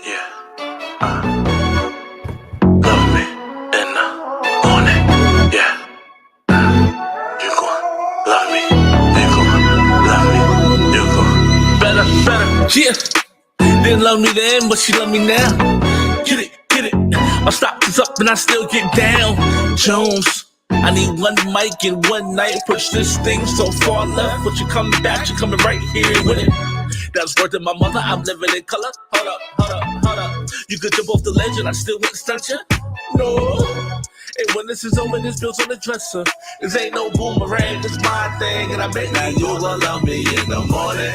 Yeah. Love me in the morning. Yeah. You gon' love me. You gon' love me. You gon' better. Yeah. Didn't love me then, but she love me now. Get it. My stock is up and I still get down. Jones. I need one mic and one night. Push this thing so far left, but you coming back, you coming right here with it. That's word to my mother, I'm living in color. Hold up. You could jump off the ledge and I still wouldn't stunt you. No. And when this is over, this bill's on the dresser. This ain't no boomerang, it's my thing. And I bet now you gon' love me in the morning.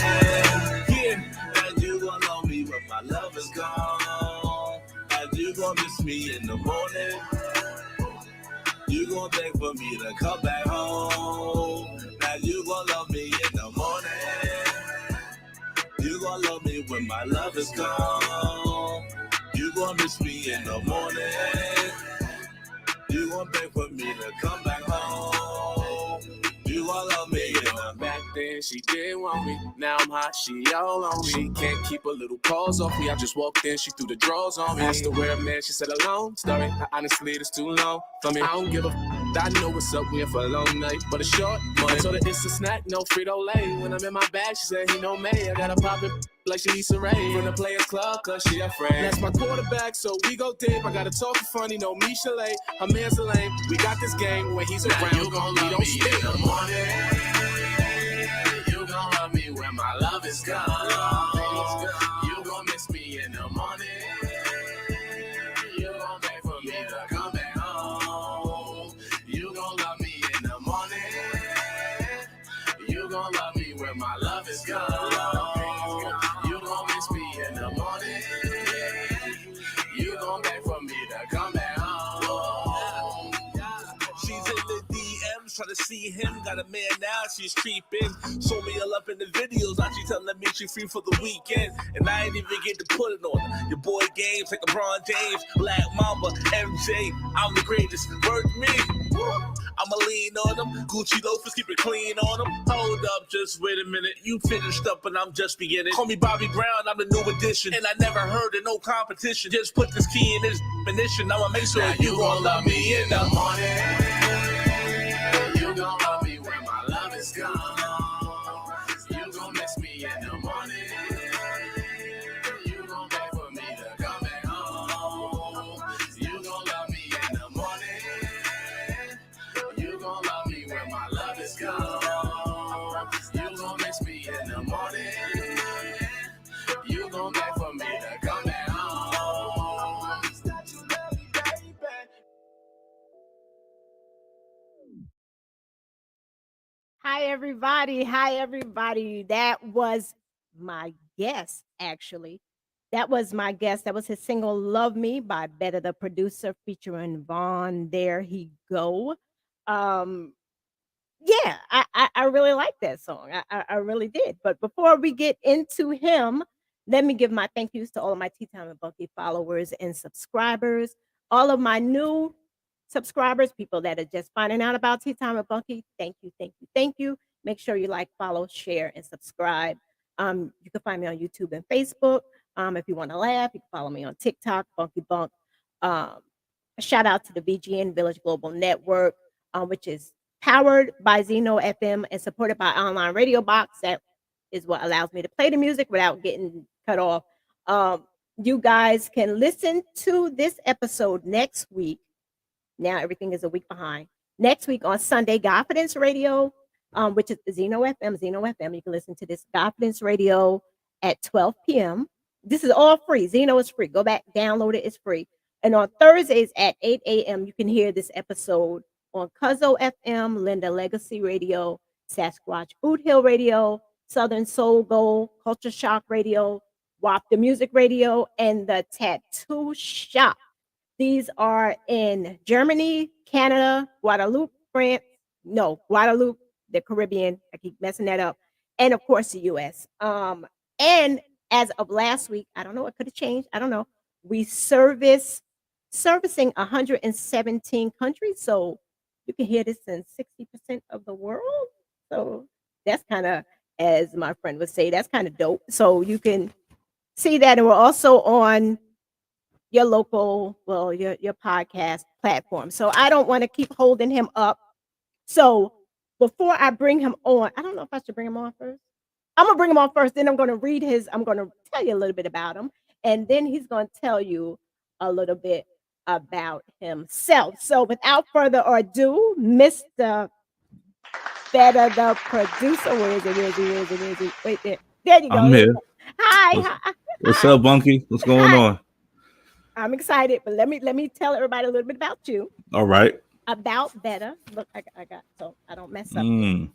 Yeah. And you gon' love me when my love is gone. And you gon' miss me in the morning. You gon' beg for me to come back home. Now you gon' love me in the morning. You gon' love me when my love is gone. You gon' miss me in the morning. You gon' beg for me to come back home. You gon' love me. Back then she didn't want me. Now I'm hot, she all on me. She can't keep a little paws off me. I just walked in, she threw the drawers on me. Asked her where a man, she said alone. Story, honestly, it's too long for me. I don't give a I know what's up, we in for a long night, but a short money. I told her it's a snack, no Frito-Lay. When I'm in my bag, she said he know me. I gotta pop it like she Issa Rae. From the Players Club, cause she afraid. That's my quarterback, so we go deep. I gotta talk funny, no me Chalet. Her man's a lame. We got this game when he's around. You gon' love me in the morning. You gon' love me when my love is gone. You gon' miss me in the morning. You gon' beg for me to come back home. You gon' love me in the morning. You gon' love me when my love is gone. You gon' miss me in the morning. You gon' beg for me to come back home. She's in the DMs trying to see him. Got a man now, she's creeping. Show me all up in the videos. Now she telling me she free for the weekend. And I ain't even get to put it on her. Your boy Games like LeBron James, Black Mamba, MJ. I'm the greatest. Word to me. I'ma lean on them. Gucci loafers, keep it clean on them. Hold up, just wait a minute. You finished up and I'm just beginning. Call me Bobby Brown, I'm the new edition. And I never heard of no competition. Just put this key in this ignition. I'ma make sure now you gon' love me in the morning. You gon' love me when my love is gone. You gon' miss me in the morning. You gon' beg for me to come back home. You gon' love me in the morning. You gon' love me when my love is gone. You gon' miss me in the morning. You gon' beg for me to come back home. Hi, everybody. That was my guest, actually. That was my guest. That was his single Love Me by Betta, the producer, featuring Vaughn. There he go. Um, yeah, I really like that song. I really did. But before we get into him, let me give my thank yous to all of my Tea Time with Bunky followers and subscribers. All of my new subscribers, people that are just finding out about Tea Time with Bunky, thank you. Make sure you like, follow, share, and subscribe. You can find me on YouTube and Facebook. If you want to laugh, you can follow me on TikTok, Bunky Bunk. A shout out to the VGN Village Global Network, which is powered by Zeno FM and supported by Online Radio Box. That is what allows me to play the music without getting cut off. You guys can listen to this episode next week. Now everything is a week behind. Next week on Sunday, Confidence Radio, which is Zeno FM. You can listen to this Confidence Radio at 12 p.m. This is all free. Zeno is free. Go back, download it. It's free. And on Thursdays at 8 a.m., you can hear this episode on Cuzzo FM, Linda Legacy Radio, Sasquatch Boot Hill Radio, Southern Soul Gold, Culture Shock Radio, WAP the Music Radio, and the Tattoo Shop. These are in Germany, Canada, Guadeloupe, the Caribbean. I keep messing that up. And of course, the US. And as of last week, I don't know, it could have changed. I don't know. We servicing 117 countries. So you can hear this in 60% of the world. So that's kind of, as my friend would say, that's kind of dope. So you can see that, and we're also on your local, well, your podcast platform. So I don't want to keep holding him up. So before I bring him on, I don't know if I should bring him on first. I'm gonna bring him on first, then I'm gonna tell you a little bit about him, and then he's gonna tell you a little bit about himself. So without further ado, Mr. Betta, the producer. Where is it? Where is he? Where is he? Where is he? Wait there. There you go. I'm Here you here. go. Hi, What's, hi, what's hi, up, Bunky? What's going hi. on? I'm excited, but let me tell everybody a little bit about you. All right. About Betta. Look, I got so I don't mess up here. Mm,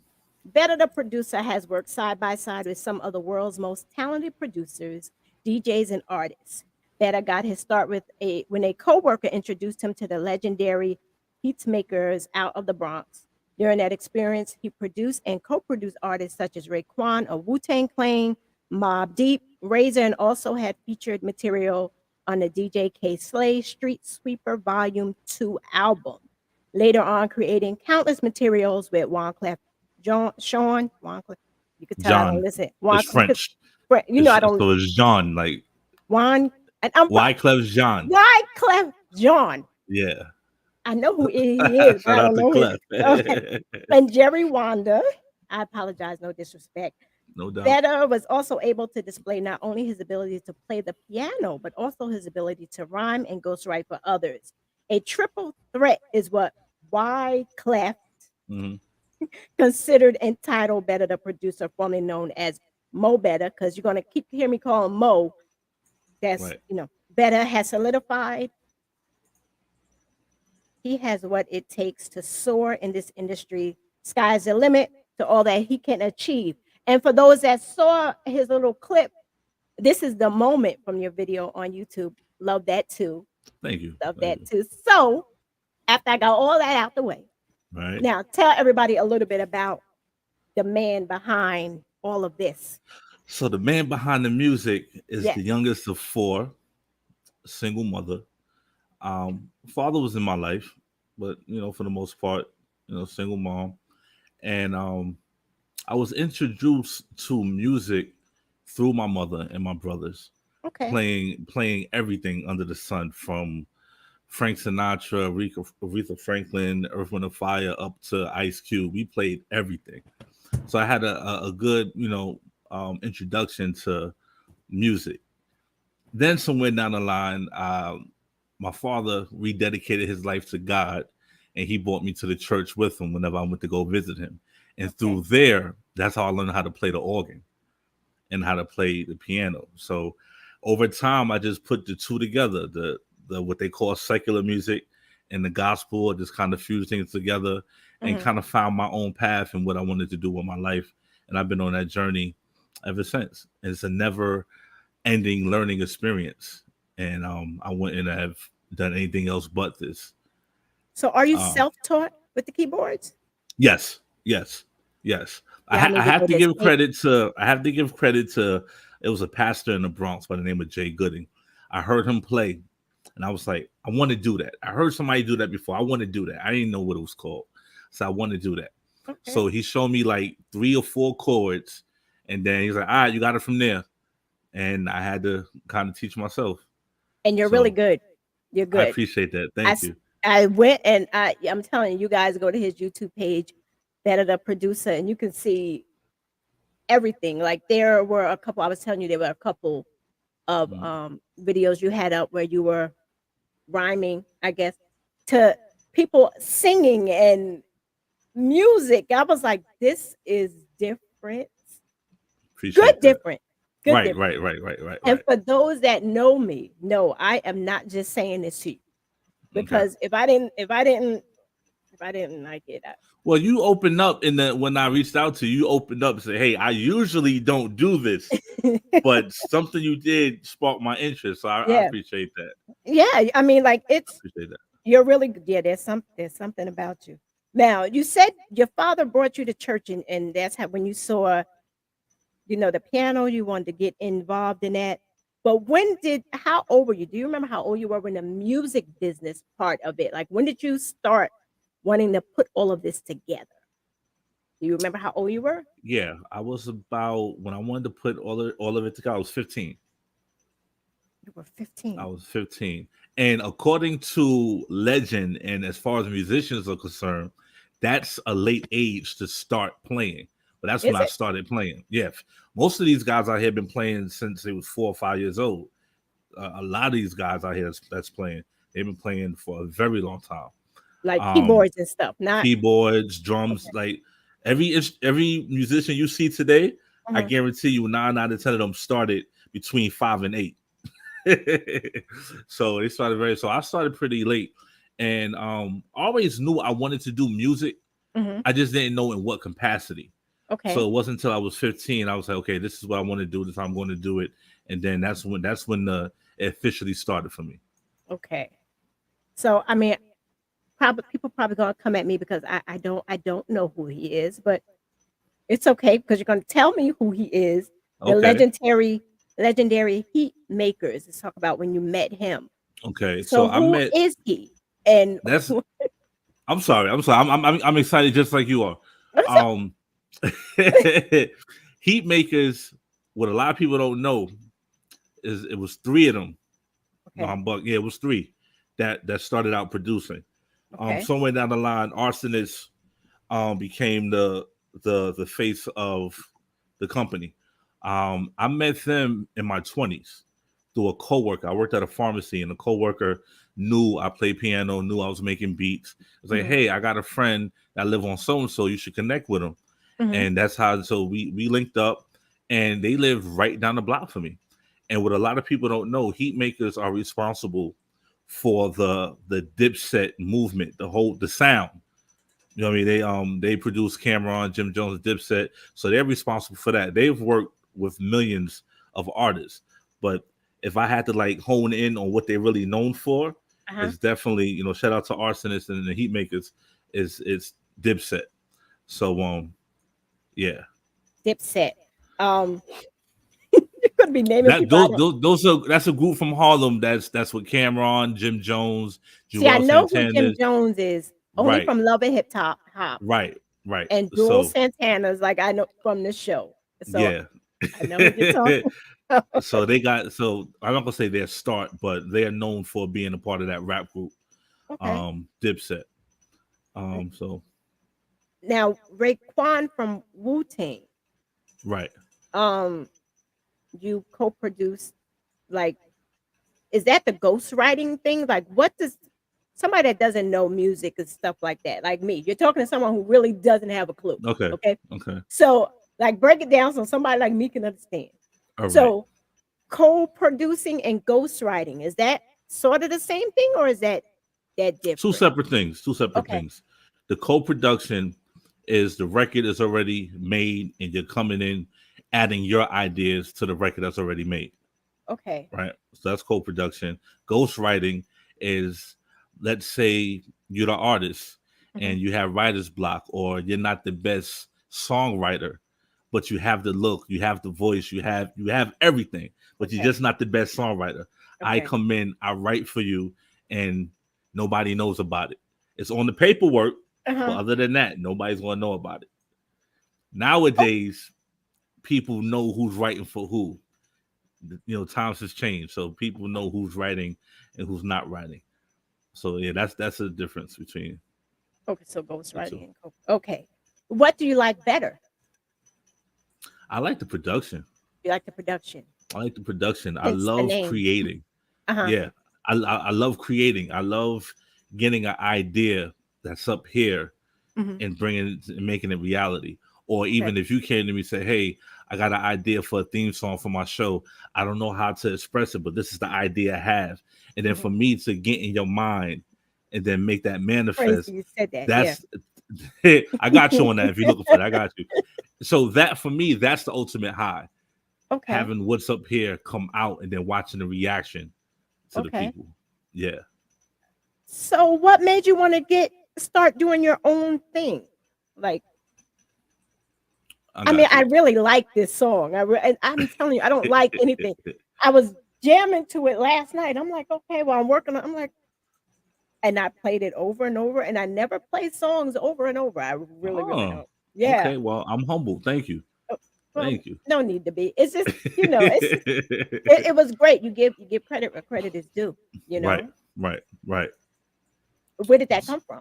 Betta the producer has worked side by side with some of the world's most talented producers, DJs, and artists. Betta got his start with when a co-worker introduced him to the legendary Heatmakers out of the Bronx. During that experience, he produced and co-produced artists such as Raekwon of Wu-Tang Clan, Mobb Deep, Razor, and also had featured material on the DJ K Slay Street Sweeper Volume 2 album. Later on, creating countless materials with Juan Clef Sean, you could tell I don't John. listen. It's You could, French. I don't. So it's John, like Juan, and I'm Wyclef Jean. Wyclef John. Yeah. I know who he is, but Shout I out don't to know his. Clef. Okay. And Jerry Wanda. I apologize, no disrespect. No doubt. Betta was also able to display not only his ability to play the piano, but also his ability to rhyme and ghostwrite for others. A triple threat is what Wyclef Hmm. considered entitled Betta the producer, formerly known as Mo Betta, because you're gonna keep hear me call him Mo. That's Right. Betta has solidified. He has what it takes to soar in this industry. Sky's the limit to all that he can achieve. And for those that saw his little clip, this is the moment from your video on YouTube. Love that too. Thank you. Love Thank that you. too. So after I got all that out the way, Right. now tell everybody a little bit about the man behind all of this. So the man behind the music is the Yes. youngest of four, single mother. Father was in my life, but for the most part, single mom. And I was introduced to music through my mother and my brothers, Okay. playing everything under the sun, from Frank Sinatra, Aretha Franklin, Earth, Wind and Fire, up to Ice Cube. We played everything. So I had a good, introduction to music. Then somewhere down the line, my father rededicated his life to God, and he brought me to the church with him whenever I went to go visit him. And Okay. through there, that's how I learned how to play the organ and how to play the piano. So over time, I just put the two together, the what they call secular music and the gospel. I just kind of fused things together and Mhm. kind of found my own path and what I wanted to do with my life. And I've been on that journey ever since. And it's a never ending learning experience. And I wouldn't have done anything else but this. So are you Um, self-taught with the keyboards? yes, yes, yes. Yeah, I I need to have go to this give tape. credit to it was a pastor in the Bronx by the name of Jay Gooding. I heard him play, and I was like, I want to do that. I heard somebody do that before. I want to do that. I didn't know what it was called, so I want to do that. Okay. So he showed me like 3 or 4 chords, and then he's like, "All right, you got it from there." And I had to kind of teach myself. And you're really So good. You're I good. appreciate that. I Thank s- you. I went and I'm telling you, you guys go to his YouTube page, Better the producer, and you can see everything. Like there were a couple. I was telling you, there were a couple of Mm, videos you had up where you were rhyming, I guess, to people singing and music. I was like, this is different. Good appreciate that. different. Good Right, different. right, right, right, right, And right. for those that know me, no, I am not just saying this to you Okay. because if I didn't like it, Well, you opened up in the when I reached out to you, you opened up and said, "Hey, I usually don't do this, but something you did sparked my interest." So I yeah, appreciate that. yeah. I mean, like I it's appreciate that. you're really good. Yeah. There's something about you. Now, you said your father brought you to church, and that's how when you saw the piano, you wanted to get involved in that. But how old were you? Do you remember how old you were when the music business part of it? Like when did you start wanting to put all of this together? Do you remember how old you were? Yeah, I was about when I wanted to put all of it together. I was 15. You were 15. I was 15. And according to legend, and as far as musicians are concerned, that's a late age to start playing. But that's when Is I it? started playing. Yeah. Most of these guys out here been playing since they was 4 or 5 years old. A lot of these guys out here that's playing, they've been playing for a very long time. Like Um, keyboards and stuff, not Keyboards, drums, okay. like every musician you see today, I Uh-huh. guarantee you 9 out of 10 of them started between 5 and 8. So they started very. So I started pretty late, and always knew I wanted to do music. Hmm. I just didn't know in what capacity. So Okay. it wasn't until I was 15 I was like, okay, this is what I want to do. This is how I'm going to do it, and then that's when the it officially started for me. Okay. So I mean, probably people probably gonna come at me because I don't know who he is, but it's okay because you're gonna tell me who he is. The Okay, legendary Heat Makers. Let's talk about when you met him. okay. So So I who met. is he? And That's. I'm sorry. I'm sorry. I'm excited just like you are. what's up? Um, Heat makers. What a lot of people don't know is it was three of them. Okay. But yeah, it was three that started out producing. Okay. Somewhere down the line, Arsonist became the face of the company. I met them in my 20s through a coworker. I worked at a pharmacy, and a coworker knew I played piano, knew I was making beats. I was like, Hmm. "Hey, I got a friend that live on so and so. You should connect with him." Hmm. And that's how. So we linked up, and they live right down the block from me. And what a lot of people don't know, heat makers are responsible for the Dipset movement, the sound. You know what I mean? They produce Cameron, Jim Jones, Dipset, so they're responsible for that. They've worked with millions of artists, but if I had to like hone in on what they're really known for, Uh-huh. it's definitely shout out to Arsonists and the Heat Makers is Dipset. So yeah, Dipset. Um, you could be naming that people I don't those are that's a group from Harlem. That's with Cameron, Jim Jones, see. I Joel know who Jim Santana. Jones is only Right, from Love and Hop, right, right. and Jewel So Santana's like I know from the show. So yeah. I know who you're talking about. So they got so I'm not gonna say their start, but they are known for being a part of that rap group, Okay. Dipset. Okay. So Now Raekwon from Wu Tang. right. Um, you co-produced like is that the ghostwriting thing? Like what does somebody that doesn't know music and stuff like that, like me, you're talking to someone who really doesn't have a clue. Okay. Okay. Okay. So like break it down so somebody like me can understand. All right. So co-producing and ghostwriting, is that sort of the same thing or is that Two different? separate things. Two separate Okay. things. The co-production is the record is already made, and you're coming in, adding your ideas to the record that's already made. Okay. Right. So that's co-production. Ghostwriting is, let's say you're the artist Hmm. and you have writer's block, or you're not the best songwriter, but you have the look, you have the voice, you have everything, but you're Okay. just not the best songwriter. I Okay. come in, I write for you, and nobody knows about it. It's on the paperwork, but Uh-huh. other than that, nobody's gonna know about it. Oh, Nowadays, people know who's writing for who. Times has changed, so people know who's writing and who's not writing. So yeah, that's the difference between okay. So the two. ghostwriting and okay. What do you like better? I like the production. You like the production, I like the production. I hence the love name. creating. Uh-huh. Yeah, I love creating. I love getting an idea that's up here Hmm. and bringing it and making it reality. Or Okay. even if you came to me and say, "Hey, I got an idea for a theme song for my show. I don't know how to express it, but this is the idea I have." And then Hmm. for me to get in your mind and then make that Crazy manifest, you said that. Yeah. that's I got you on that. If you're looking for that, I got you. So that for me, that's the ultimate high. Okay. Having what's up here come out and then watching the reaction to the Okay. people. Yeah, So what made you want to start doing your own thing? Like, I I mean, got I you. really like this song. And I'm telling you, I don't like anything. I was jamming to it last night. I'm like, okay, well, I'm working on. I'm like, and I played it over and over, and I never play songs over and over. I really, really Oh, don't. Yeah. okay. Well, I'm humble. Thank you. Well, Thank you. no need to be. It's just, it was great. You give credit where credit is due. You Right, know, right, right. where did that come from?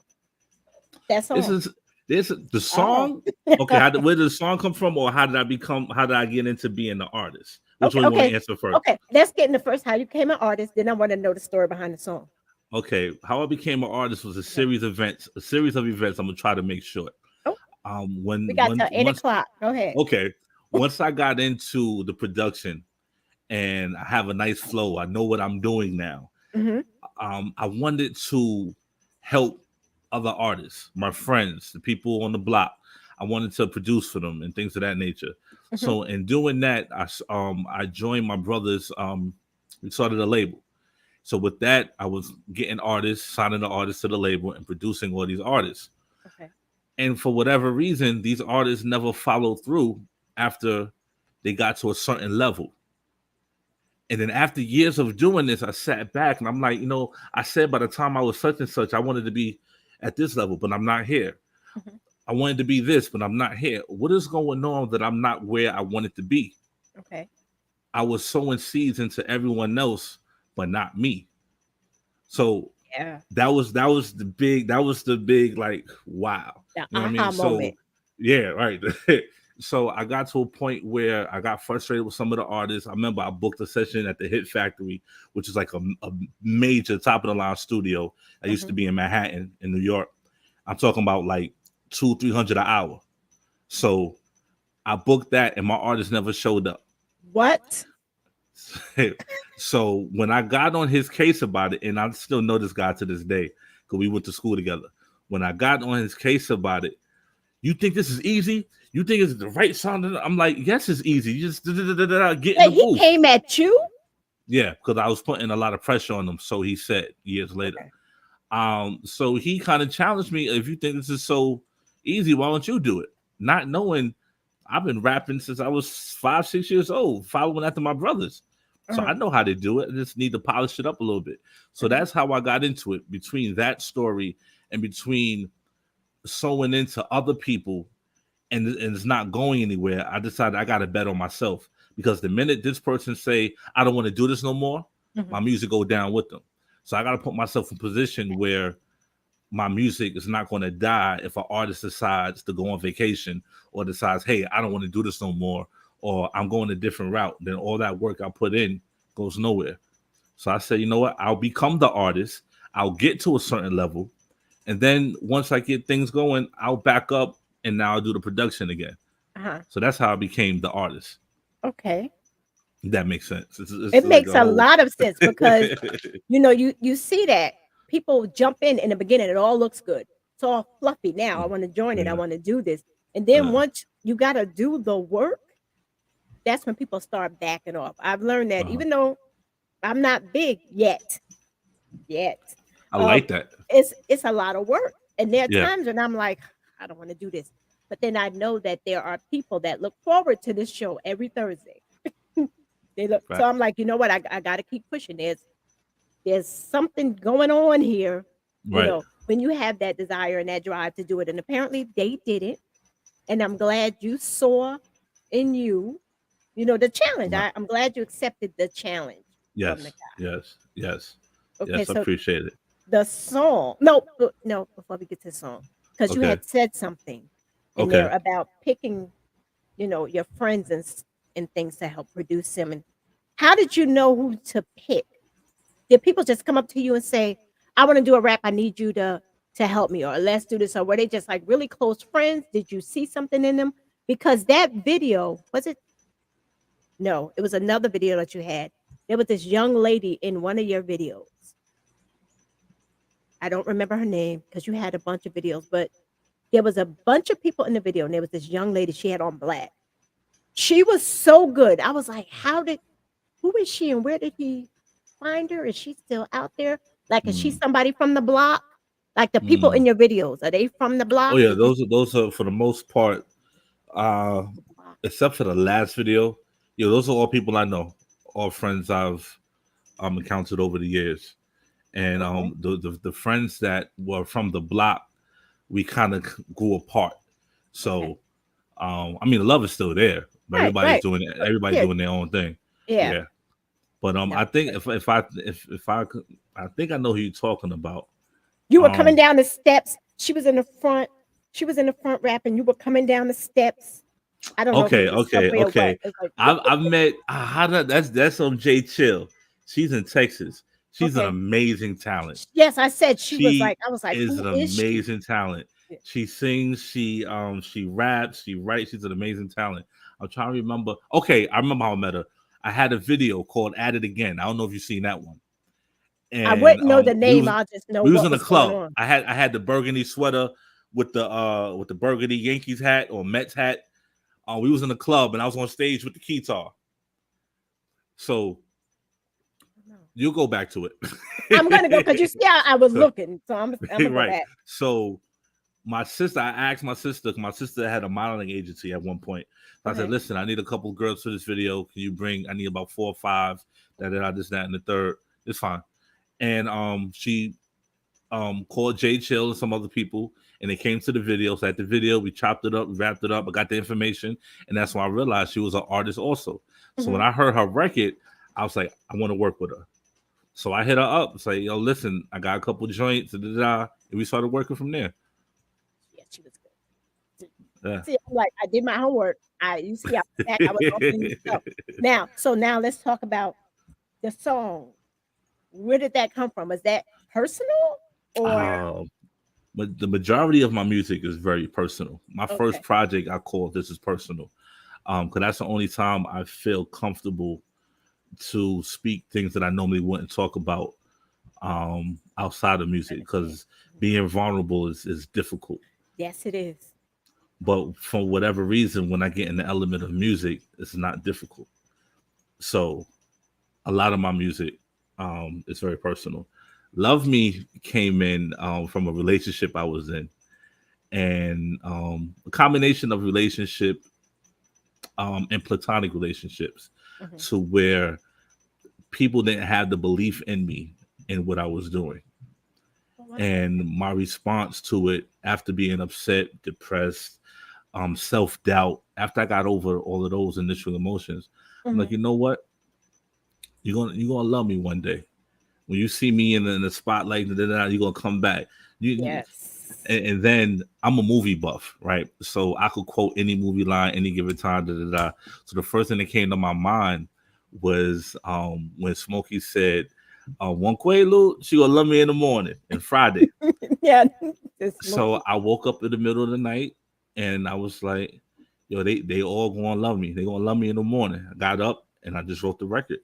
That This song. is this the Oh, song. Okay, where did the song come from, or how did I become? How did I get into being the artist? Which okay, one you want to okay, answer first? okay. Let's get in the first. How you became an artist? Then I want to know the story behind the song. Okay, how I became an artist was a Okay. series of events. A series of events. I'm gonna try to make short. Oh, we When got till once 8 o'clock. Go ahead. okay, once I got into the production and I have a nice flow, I know what I'm doing now. Hmm. I wanted to help other artists, my friends, the people on the block. I wanted to produce for them and things of that nature. Hmm. So in doing that, I joined my brothers. We started a label. So with that, I was getting artists, signing the artists to the label, and producing all these artists. Okay. And for whatever reason, these artists never followed through after they got to a certain level. And then after years of doing this, I sat back and I'm like, I said by the time I was such and such, I wanted to be at this level, but I'm not here. Hmm. I wanted to be this, but I'm not here. What is going on that I'm not where I wanted to be? Okay. I was sowing seeds into everyone else, but not me. So Yeah. that was the big like wow. The You know what I mean? aha moment. So yeah, right. So I got to a point where I got frustrated with some of the artists. I remember I booked a session at the Hit Factory, which is like a major top of the line studio. I used Hmm. to be in Manhattan in New York. I'm talking about like 200-300 an hour. So I booked that and my artist never showed up. What? So when I got on his case about it, and I still know this guy to this day because we went to school together. When I got on his case about it, you think this is easy? You think it's the right sound? I'm like, yes, it's easy. You just get in the Wait, he booth. came at you? Yeah, because I was putting a lot of pressure on him. So he said years later. Okay. So he kind of challenged me. If you think this is so easy, why don't you do it? Not knowing I've been rapping since I was 5-6 years old, following after my brothers. So Uh-huh. I know how to do it. I just need to polish it up a little bit. So Uh-huh. that's how I got into it. Between that story and between sewing into other people and it's not going anywhere, I decided I got to bet on myself because the minute this person say I don't want to do this no more, Mhm. my music go down with them. So I got to put myself in a position where my music is not going to die if an artist decides to go on vacation or decides, hey, I don't want to do this no more, or I'm going a different route. Then all that work I put in goes nowhere. So I said, you know what? I'll become the artist. I'll get to a certain level. And then once I get things going, I'll back up and now I'll do the production again. Uh-huh. So that's how I became the artist. Okay. That makes sense. It's It like makes a a whole. lot of sense because you see that people jump in the beginning, it all looks good. It's all fluffy. Now I want to join it. I Yeah, want to do this. And then yeah. once you got to do the work, that's when people start backing off. I've learned that Uh-huh. even though I'm not big yet, I um, like that. it's a lot of work. And there are Yeah. times when I'm like, I don't want to do this. But then I know that there are people that look forward to this show every Thursday. They look, so Right. I'm like, you know what? I got to keep pushing. There's something going on here. Right. When you have that desire and that drive to do it, and apparently they did it. And I'm glad you saw in you, the challenge. Right. I'm glad you accepted the challenge from the Yes. guy. Yes. Yes. Okay, Yes. I so appreciate it. the song, no, no, before we get to the song, because you Okay. had said something in there Okay. about picking, your friends and things to help produce them. And how did you know who to pick? Did people just come up to you and say, "I want to do a rap. I need you to help me," or "Let's do this"? Or were they just like really close friends? Did you see something in them? Because that video was it? No, it was another video that you had. There was this young lady in one of your videos. I don't remember her name because you had a bunch of videos, but there was a bunch of people in the video, and there was this young lady. She had on black. She was so good. I was like, who is she and where did he find her? Is she still out there? Like, is she Mm. somebody from the block? Like the people Mm. in your videos, are they from the Oh block? yeah, Did you those are for the most part, uh, the block? except for the last video. Yeah, those are all people I know, all friends I've encountered over the years. And Okay. the friends that were from the block, we kind of grew apart. Okay. So I mean, the love is still there, but Right, right. everybody's Yeah, doing their own thing. yeah. Yeah. But No, I think if I could, I think I know who you're talking about. you were coming Um, down the steps. She was in the front. She was in the front rapping. You were coming down the steps. I don't know if it was a subway or what. okay. It's like, I've met that's on Jay Chill. She's in Texas. She's an okay. amazing talent. Yes, I said she was like, She I was like, is who an is she? amazing talent. Yeah. She sings, she raps, she writes. She's an amazing talent. I'm trying to remember. Okay, I remember how I met her. I had a video called "At It Again." I don't know if you've seen that one. I And wouldn't know the name. I'll just know we was what in a was going club. on. I had the burgundy sweater with the burgundy Yankees hat or Mets hat. We was in the club and I was on stage with the guitar. So you'll go back to it. I'm gonna go because you see how I was So, looking. So I'm gonna go right. back. So my sister, I asked my sister. My sister had a modeling agency at one point. So I said, Okay. "Listen, I need a couple girls for this video. Can you bring? I need about 4 or 5. This, that, and the third. It's fine." And she called Jay Chill and some other people, and they came to the video. So at the video, we chopped it up, wrapped it up. I got the information, and that's when I realized she was an artist also. So when I heard her record, I was like, I want to work with her. So I hit her up, say, yo, listen, I got a couple joints, and we started working from there. Yeah, she was good. Yeah. See, I'm like, I did my homework. You see, I was back. I was opening stuff. Now let's talk about the song. Where did that come from? Is that personal or But the majority of my music is very personal. My first okay? project I called This Is Personal. Because that's the only time I feel comfortable to speak things that I normally wouldn't talk about outside of music, because being vulnerable is difficult. Yes, it is. But for whatever reason, when I get in the element of music, it's not difficult. So a lot of my music is very personal. Love Me came in from a relationship I was in, and a combination of relationship and platonic relationships, to where people didn't have the belief in me and what I was doing. And my response to it, after being upset, depressed, self-doubt, after I got over all of those initial emotions, I'm like, you know what? You're gonna love me one day. When you see me in the spotlight, you're gonna come back. Yes. And then I'm a movie buff, right? So I could quote any movie line any given time. So the first thing that came to my mind was when Smokey said, "One Quaalude, she gonna love me in the morning and Friday." Yeah. So I woke up in the middle of the night and I was like, "Yo, they all gonna love me. They gonna love me in the morning." I got up and I just wrote the record.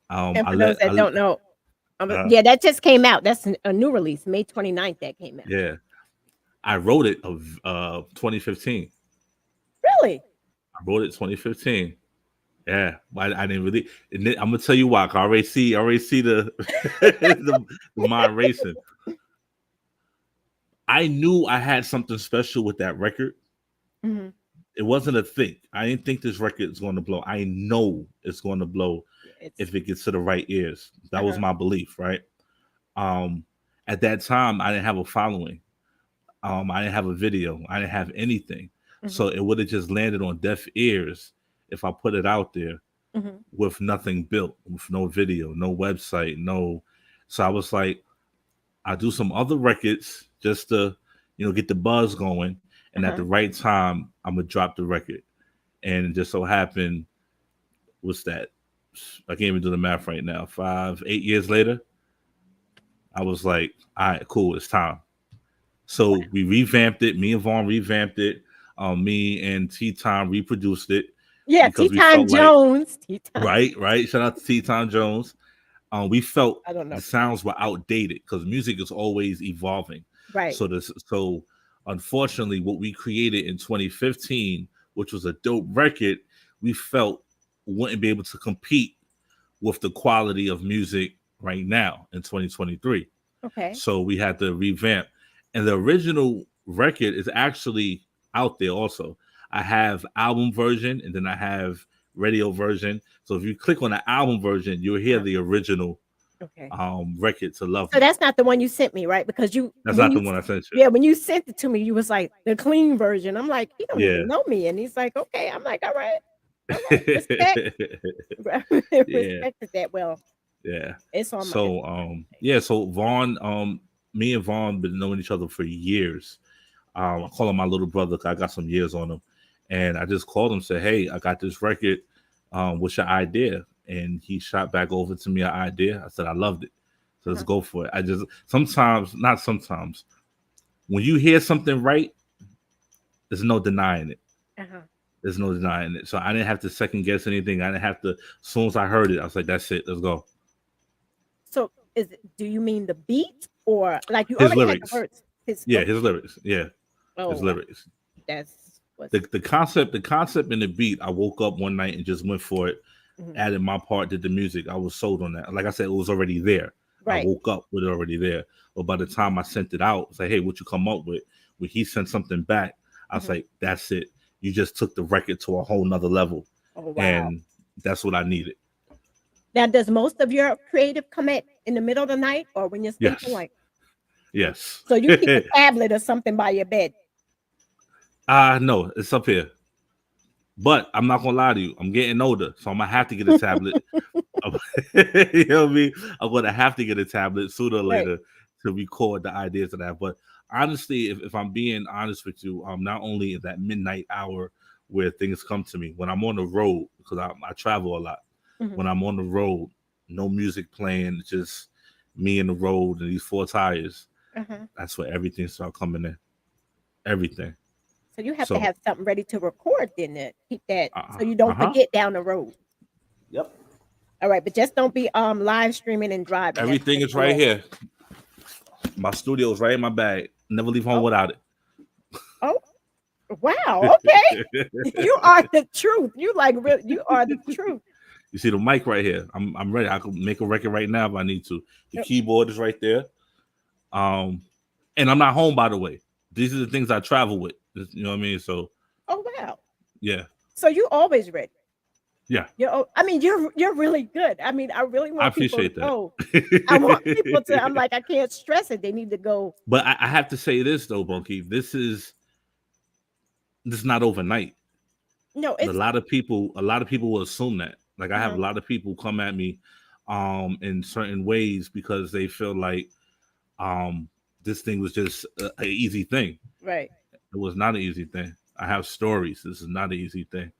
And for those that don't know, yeah, that just came out. That's a new release, May 29th. That came out. Yeah, I wrote it of 2015. Really? I wrote it 2015. Yeah, but I didn't really. And then, I'm gonna tell you why. I already see the the mind racing. I knew I had something special with that record. It wasn't a thing. I didn't think this record is going to blow. I know it's going to blow if it gets to the right ears. That was my belief, right? At that time, I didn't have a following. I didn't have a video. I didn't have anything. So it would have just landed on deaf ears if I put it out there with nothing built, with no video, no website, no. So I was like, I do some other records just to, get the buzz going. And at the right time, I'm gonna drop the record. And it just so happened, what's that? I can't even do the math right now. 8 years later, I was like, all right, cool, it's time. So we revamped it. Me and Vaughn revamped it. Me and T-Time reproduced it. Yeah, T-Time Jones. Right. Shout out to T-Time Jones. We felt I don't know. the sounds were outdated because music is always evolving. Right. So unfortunately, what we created in 2015, which was a dope record, we felt wouldn't be able to compete with the quality of music right now in 2023. Okay. So we had to revamp. And the original record is actually out there also. I have album version and then I have radio version. So if you click on the album version, you'll hear the original Okay. record to Love So Me. that's not the one you sent me, right? Because That's not the one I sent you. yeah, when you sent it to me, you was like the clean version. I'm like, he don't Yeah. even know me, and he's like, okay. I'm like, all right, respect, Yeah. respected that. Well, Yeah. it's on my. It's So yeah, so Vaughn, me and Vaughn been knowing each other for years. I call him my little brother 'cause I got some years on him. And I just called him, said, hey, I got this record. What's your idea? And he shot back over to me an idea. I said, I loved it. So let's go for it. I just not sometimes, when you hear something right, there's no denying it. Uh-huh. There's no denying it. So I didn't have to second guess anything. I didn't have to, as soon as I heard it, I was like, that's it. Let's go. So do you mean the beat or like you His already had the lyrics. words? Yeah, his lyrics. Yeah. Oh, His lyrics. that's what's The concept and the beat, I woke up one night and just went for it, added my part, did the music. I was sold on that. Like I said, it was already there. right. I woke up with it already there. But by the time I sent it out, it's like, hey, what you come up with? When he sent something back, I was like, that's it. You just took the record to a whole nother level. Oh, wow. And that's what I needed. Now, does most of your creative come in the middle of the night or when you're sleeping? Yes. Like, Yes. so you keep a tablet or something by your bed? No, it's up here. But I'm not gonna lie to you, I'm getting older, so I'm gonna have to get a tablet. You know what I mean? I'm gonna have to get a tablet sooner or later to record the ideas of that. But honestly, if I'm being honest with you, not only at that midnight hour where things come to me, when I'm on the road, because I travel a lot. When I'm on the road, no music playing, just me in the road and these four tires. That's where everything starts coming in. Everything. So you have to have something ready to record then to keep that so you don't Uh-huh. forget down the road. Yep. All right, but just don't be live streaming and driving. Everything is right here. My studio is right in my bag. Never leave home without it. Oh, wow. Okay. You are the truth. You are the truth. You see the mic right here. I'm ready. I could make a record right now if I need to. The keyboard is right there. And I'm not home, by the way. These are the things I travel with. You know what I mean? So. Oh, wow. Yeah. So you always ready. Yeah. You're really good. I mean, I really want people to go. That. I want people to. I'm like, I can't stress it. They need to go. But I have to say this though, Bunky. This is not overnight. No, a lot of people will assume that. Like I have a lot of people come at me in certain ways because they feel like this thing was just an easy thing. Right. It was not an easy thing. I have stories. This is not an easy thing.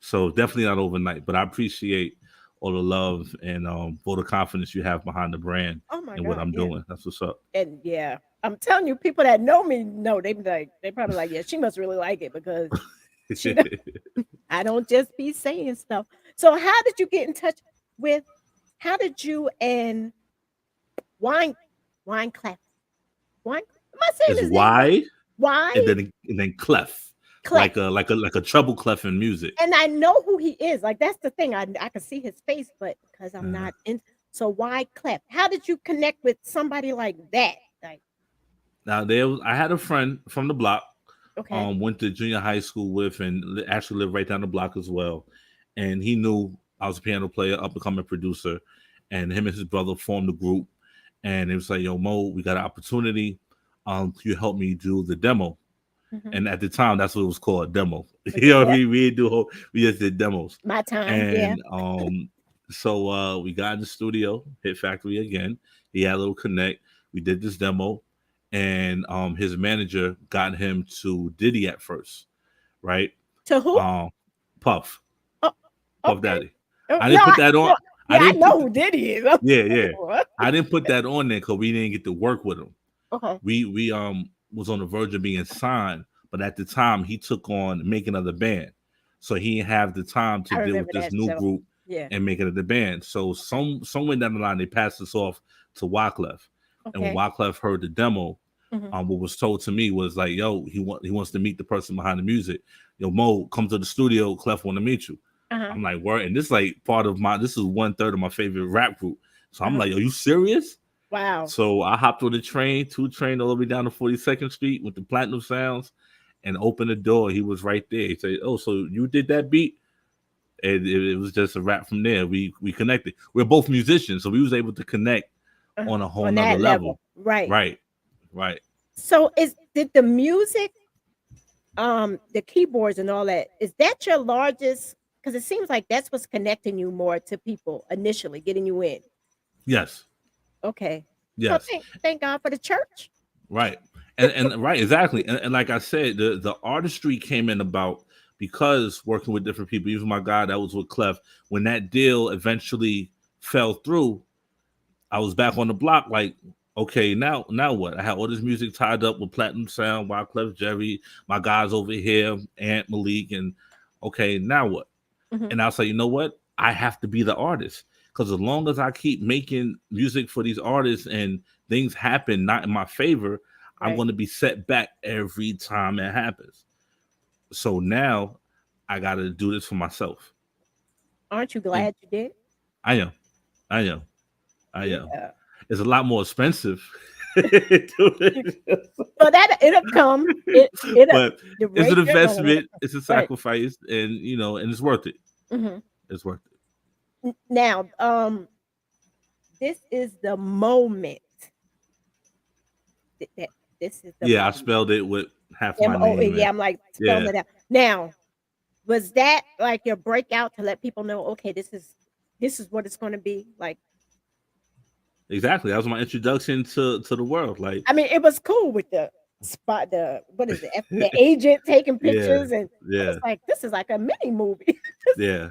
So definitely not overnight. But I appreciate all the love and all the confidence you have behind the brand and what I'm doing. That's what's up. And yeah, I'm telling you, people that know me know they probably like, yeah, she must really like it because I don't just be saying stuff. So how did you get in touch with? How did you and Wine Clef? Wine? Am I saying his name? Why? And then Clef. Like a treble clef in music. And I know who he is. Like that's the thing. I can see his face, but because I'm not in. So why Clef? How did you connect with somebody like that? Like now, I had a friend from the block. Okay. Went to junior high school with and actually lived right down the block as well. And he knew I was a piano player, up and coming producer. And him and his brother formed a group. And it was like, yo, Mo, we got an opportunity. You help me do the demo. And at the time, that's what it was called, a demo. You know what I mean? We just did demos. My time, and, so we got in the studio, Hit Factory again. He had a little connect. We did this demo, and his manager got him to Diddy at first, right? To who? Puff. Oh, okay. Puff Daddy. I didn't put that on. I know who Diddy is. Yeah. I didn't put that on there because we didn't get to work with him. Okay. We was on the verge of being signed, but at the time he took on making of the band, so he didn't have the time to deal with this new group and making of the band. So somewhere down the line they passed us off to Wyclef, and when Wyclef heard the demo, what was told to me was like, "Yo, he wants to meet the person behind the music. Yo, Mo, come to the studio. Clef want to meet you." I'm like, "Word!" And this is like this is 1/3 of my favorite rap group. So I'm like, "Yo, you serious?" Wow. So I hopped on the train all the way down to 42nd Street with the Platinum Sounds and opened the door. He was right there. He said, "Oh, so you did that beat?" and it was just a wrap from there. We connected. We're both musicians, so we was able to connect on a whole On nother that level. level. Right. Right, right. So did the music, the keyboards and all that, is that your largest? Because it seems like that's what's connecting you more to people initially, getting you in. Yes, Okay. Well, yes. thank God for the church. Right. And right, exactly. And like I said, the artistry came in about because working with different people, even my guy that was with Clef, when that deal eventually fell through, I was back on the block like, okay, now what? I had all this music tied up with Platinum Sound, Wyclef Jerry, my guys over here, Ant Malik, and okay, now what? Mhm. And I was like, you know what? I have to be the artist. Because as long as I keep making music for these artists and things happen not in my favor, I'm Right. going to be set back every time it happens. So now I got to do this for myself. Aren't you And glad you did? I am. I am. I am. Yeah. It's a lot more expensive. to So that it'll come. It'll but the it's an rate you're going, it'll investment, come. it's a Right. sacrifice, and and it's worth it. Mhm. It's worth it. Now, this is the moment. That this is the Yeah, I moment. spelled it with half my MOE. name Yeah, and I'm like spelling yeah. it out. Now, was that like your breakout to let people know, okay, this is what it's going to be like? Exactly. That was my introduction to the world. Like, I mean, it was cool with the spot, what is it, the agent taking yeah, pictures, and I was yeah, like, this is like a mini movie. yeah.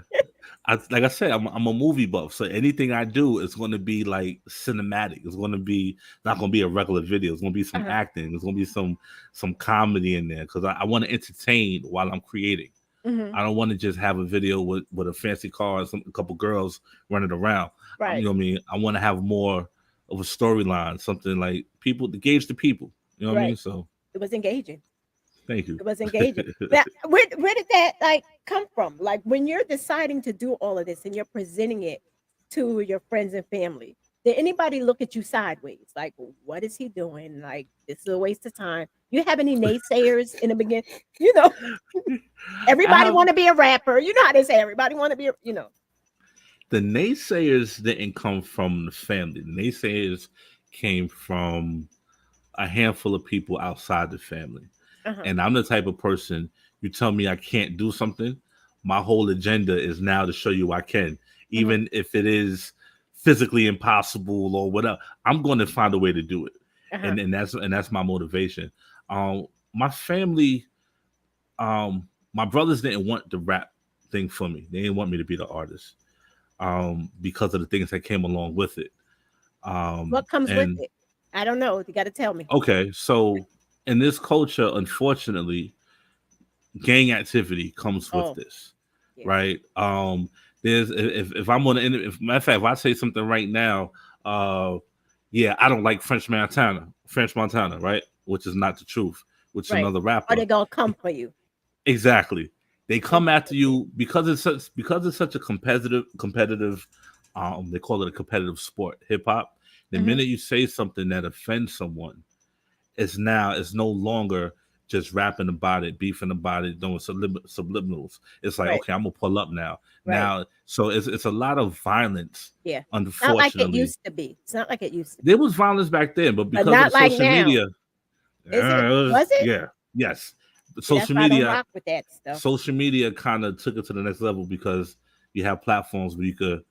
Like I said, I'm a movie buff, so anything I do is going to be like cinematic. It's going to be not going to be a regular video. It's going to be some Uh-huh. acting. It's going to be some comedy in there because I want to entertain while I'm creating. Mhm. I don't want to just have a video with a fancy car and a couple girls running around. You Right, know what I mean? I want to have more of a storyline, something like people to gauge the people. You know what I mean? right. So It was engaging. thank you. It was engaging. Now, where did that like come from? Like when you're deciding to do all of this and you're presenting it to your friends and family, did anybody look at you sideways? Like, what is he doing? Like, this is a waste of time. You have any naysayers in the beginning? You know, I everybody have want to be a rapper. You know how they say everybody want to be, the naysayers didn't come from the family. The naysayers came from a handful of people outside the family. Uh-huh. And I'm the type of person, you tell me I can't do something, my whole agenda is now to show you I can, Mhm. even if it is physically impossible or whatever. I'm going to find a way to do it, Uh-huh. and that's my motivation. My family, my brothers didn't want the rap thing for me. They didn't want me to be the artist, because of the things that came along with it. What comes with And it? I don't know. You got to tell me. okay, so in this culture, unfortunately, gang activity comes with Oh, this, yeah. right? There's if I'm on the if matter of fact, if I say something right now, yeah, I don't like French Montana, right? Which is not the truth, which is Right. another Are rapper. they gonna come for you? Exactly. They come after Interesting. you because it's such a competitive they call it a competitive sport, hip hop. The Mhm. minute you say something that offends someone, it's no longer just rapping about it, beefing about it, doing subliminals. It's like, Right. okay, I'm gonna pull up now. Right. Now, so it's a lot of violence, Yeah. Not like it unfortunately. used to be. It's not like it used to There be. was violence back then, but But because of not like social now. media, Is it? Was it? yeah, yes. See, that's Social why I don't media rock with that stuff. social media kind of took it to the next level because you have platforms where you could,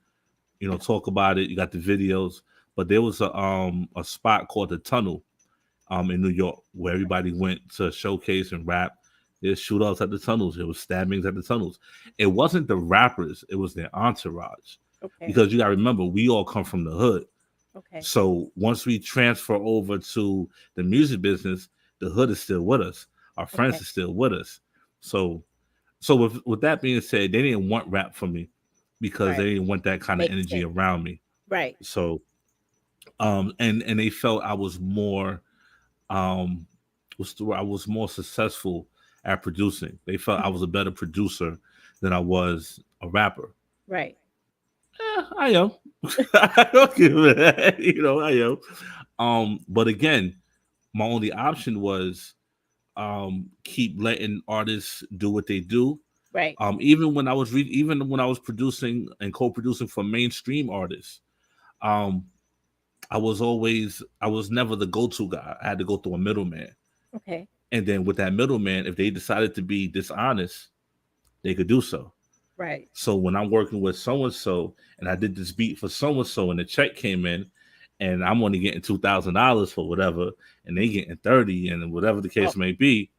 talk about it. You got the videos, but there was a spot called the Tunnel, in New York where everybody went to showcase and rap. There's shootouts at the tunnels. There was stabbings at the tunnels. It wasn't the rappers; it was their entourage. Okay. Because you got to remember, we all come from the hood. Okay. So once we transfer over to the music business, the hood is still with us. Our friends Okay. are still with us. So with that being said, they didn't want rap from me because Right. they didn't want that kind of Makes energy sense. around me. Right. So and they felt I was more um I was more successful at producing. They felt I Mhm. was a better producer than I was a rapper. Right. I am. I don't give a that. I am. But again, my only option was keep letting artists do what they do Right. Even when I was even when I was producing and co-producing for mainstream artists, um, I was never the go-to guy. I had to go through a middleman. Okay. And then with that middleman, if they decided to be dishonest, they could do so. Right. So when I'm working with so and so, and I did this beat for so and so, and the check came in, and I'm only getting $2,000 for whatever, and they getting 30, and whatever the Oh, case may be,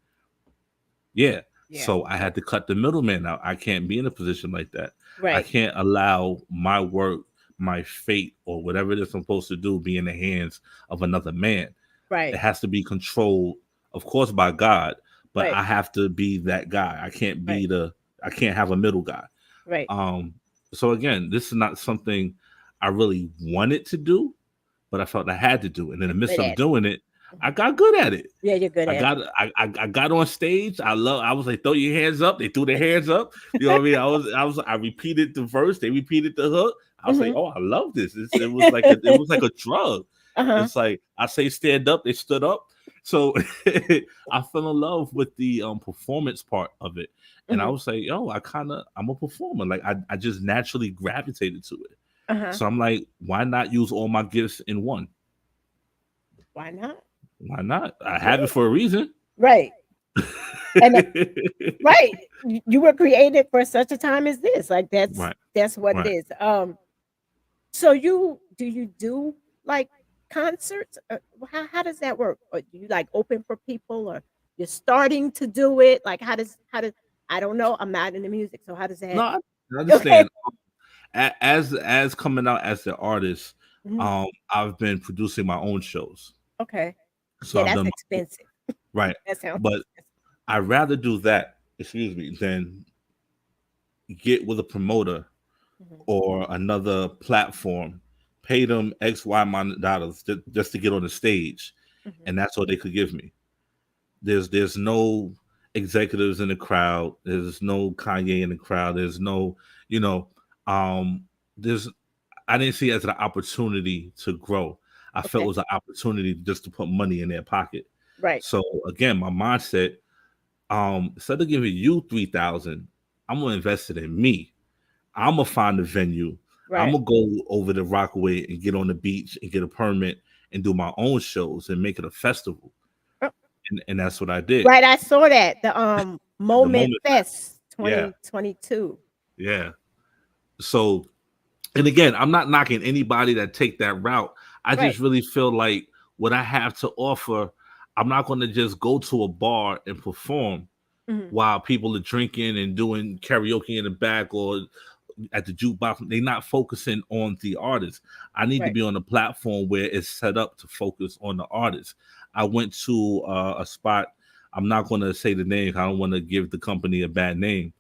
yeah. yeah. So I had to cut the middleman out. I can't be in a position like that. I Right. can't allow my work, my fate, or whatever it is I'm supposed to do be in the hands of another man. It Right. has to be controlled, of course, by God, but Right. I have to be that guy. Right. I can't have a middle guy. Right. Um, so again, this is not something I really wanted to do, but I felt I had to do. And in You're the midst good of at it. doing it, I got good at it. Yeah, you're good at it. I got on stage. I was like, throw your hands up. They threw their hands up. You know what I mean? I repeated the verse. They repeated the hook. I was like, Mhm. oh, I love this. It was like a drug. Uh-huh. It's like I say stand up, they stood up. So I fell in love with the performance part of it. And I Mhm. was like, yo, I'm a performer. Like I just naturally gravitated to it. Uh-huh. So I'm like, why not use all my gifts in one? Why not? Why not? I Yeah. have it for a reason. Right. And right. You were created for such a time as this. Like Right, that's what it right. is. So you do like concerts? How does that work? Or do you like open for people, or you're starting to do it? Like how does I don't know. I'm not in the music, so how does No, that? I Okay. understand. As coming out as the artist, Mhm. I've been producing my own shows. Okay. So Yeah, I've that's done expensive. right. That sounds But expensive. I'd rather do that, excuse me, than get with a promoter Mhm. or another platform, pay them X, Y amount of dollars just to get on the stage, Mhm. and that's all they could give me. There's no executives in the crowd. There's no Kanye in the crowd. There's no, you know, um, there's I didn't see it as an opportunity to grow. I felt it Okay. was an opportunity just to put money in their pocket. Right. So again, my mindset, instead of giving you 3,000, I'm gonna invest it in me. I'm gonna find a venue. I'm Right. gonna go over to Rockaway and get on the beach and get a permit and do my own shows and make it a festival. Oh, And that's what I did. right. I saw that. The The Moment moment fest. Fest Yeah, 2022. yeah. So and again, I'm not knocking anybody that take that route. I Right. just really feel like what I have to offer, I'm not going to just go to a bar and perform Mhm. while people are drinking and doing karaoke in the back or at the jukebox. They're not focusing on the artist. I need to Right. be on a platform where it's set up to focus on the artist. I went to a spot. I'm not going to say the name. I don't want to give the company a bad name.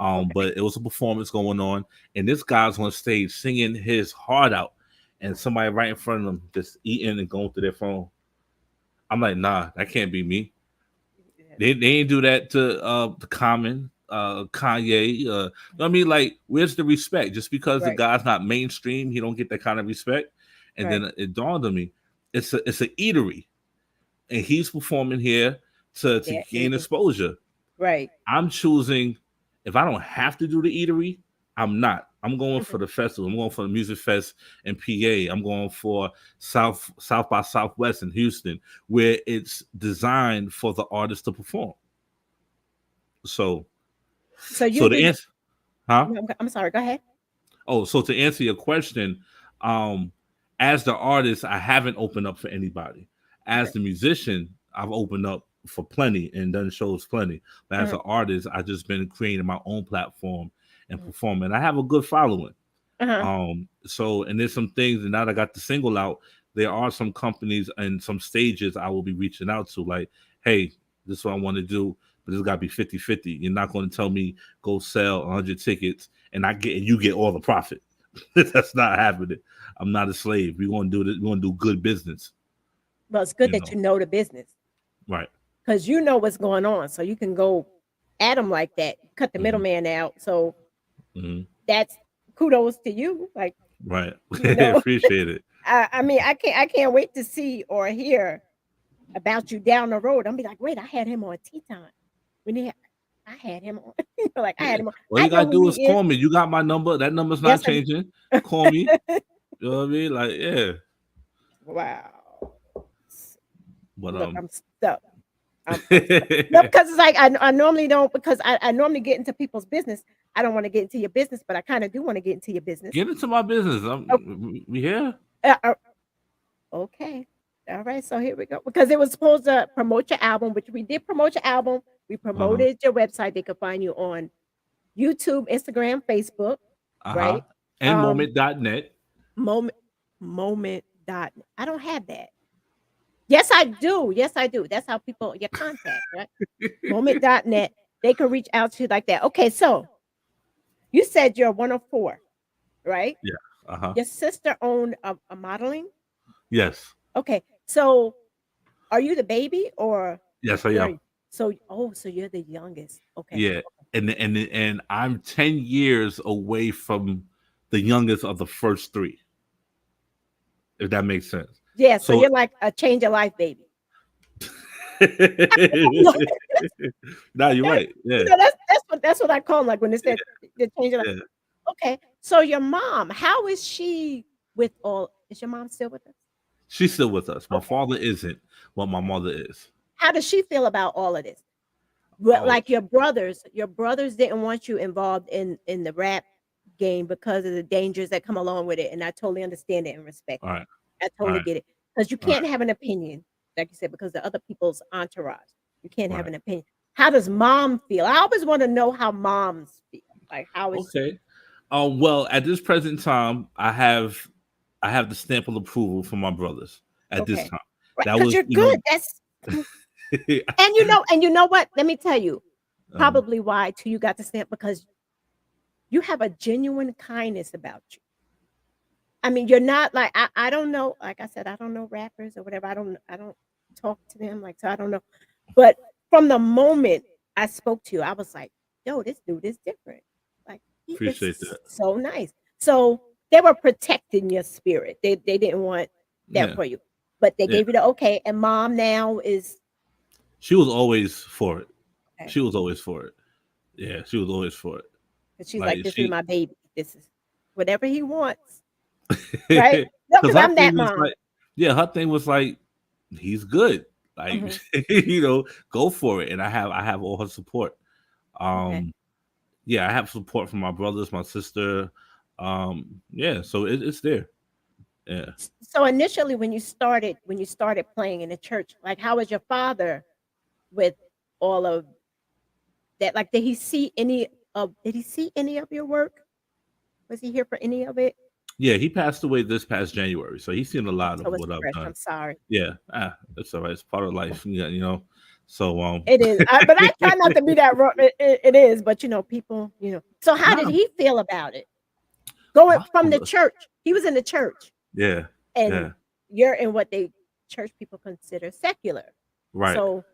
Okay. But it was a performance going on, and this guy's on stage singing his heart out, and somebody right in front of him just eating and going through their phone. I'm like, nah, that can't be me. Yeah. They ain't do that to the Common, Kanye. You know what I mean? Like, where's the respect? Just because the Right. guy's not mainstream, he don't get that kind of respect. And Right. then it dawned on me, it's an eatery, and he's performing here to Yeah. gain exposure. Right. I'm choosing if I don't have to do the eatery, I'm not. I'm going Mhm. for the festival. I'm going for the music fest in PA. I'm going for South by Southwest in Houston, where it's designed for the artist to perform. So, So you so the do. answer, huh? No, I'm sorry. Go ahead. Oh, so to answer your question, um, as the artist, I haven't opened up for anybody. As Okay. the musician, I've opened up for plenty and done shows plenty. But as Uh-huh. an artist, I just been creating my own platform and Mhm. performing. I have a good following. Uh-huh. So and there's some things, and now that I got the single out, there are some companies and some stages I will be reaching out to, like, hey, this is what I want to do, but it's gotta be 50-50. You're not going to tell me go sell 100 tickets and you get all the profit. That's not happening. I'm not a slave. We're gonna do this, we're gonna do good business, Well, it's good you that know. you know the business Right. because you know what's going on, so you can go at them like that. Cut the Hmm. middleman out. So Hmm. that's kudos to you. Like Right. you know, Appreciate it. I mean, I can't wait to see or hear about you down the road. I'm be like, wait, I had him on tea time when he. I had him on. Like I Yeah. had him on. All I you know gotta who do he is is. call me. You got my number. That number's not Yes, I changing. Call me. You know what I mean? Like, yeah. wow. But Look, I'm stuck. I'm stuck. No, because it's like I normally don't because I normally get into people's business. I don't want to get into your business, but I kind of do want to get into your business. get into my business. Oh, We here. uh, okay. All right. So here we go. Because it was supposed to promote your album, which we did promote your album. We Uh-huh. promoted your website. They could find you on YouTube, Instagram, Facebook, Uh-huh. right? And Um, moment.net. moment moment dot. I don't have that. Yes, I do. Yes, I do. That's how people your contact, right? Moment.net. They can reach out to you like that. Okay, so you said you're one of four, right? Yeah. Uh-huh. Your sister owned a modeling. Yes. Okay, so are you the baby or Yes, I am. you're so oh so you're the youngest. Okay. Yeah. And I'm 10 years away from the youngest of the first three, if that makes sense. Yeah, so So you're like a change of life baby. no, you're That's right. Yeah. that's what I call 'em, like when they said the change of life. Yeah. Okay, so your mom, how is she with all? Is your mom still with us? She's still with us. My Okay. father isn't, but my Okay. mother is. How does she feel about all of this? Well, Oh, like your brothers didn't want you involved in the rap game because of the dangers that come along with it, and I totally understand it and respect all it. right. I All totally right. get it because you All right. can't have an opinion, like you said, because of other people's entourage. You can't have Right. an opinion. How does mom feel? I always want to know how moms feel. Like how is she? Okay. Well, at this present time, I have the stamp of approval from my brothers at this Okay, time. right? That Because was, you're good. That's and you know what? Let me tell you, um, probably why too you got the stamp because you have a genuine kindness about you. I mean, you're not like I don't know, like I said, I don't know rappers or whatever. I don't talk to them like so I don't know. But from the moment I spoke to you, I was like, yo, this dude is different. Like he is appreciate that. so nice. So they were protecting your spirit. They didn't want that Yeah. for you. But they Yeah. gave you the okay. And mom now is She was always for it. okay. She was always for it. Yeah, she was always for it. And she's like, Like this is she my baby. This is whatever he wants. Right? No, because because her I'm thing that was mom. like, yeah, her thing was like, he's good. Like, Mhm. go for it. And I have all her support. Okay. Um, yeah, I have support from my brothers, my sister. Yeah, so it's there. Yeah. So initially when you started playing in the church, like how was your father with all of that? Like did he see any of your work? Was he here for any of it? Yeah, he passed away this past January, so he's seen a lot of So it's what I've fresh. done. I'm sorry. Yeah, that's all right. It's part of life. Yeah. So It is. But I try not to be that it is, but people. So how did nah, he feel about it? Going my from the father. church. He was in the church Yeah, and yeah, you're in what they church people consider secular. right. So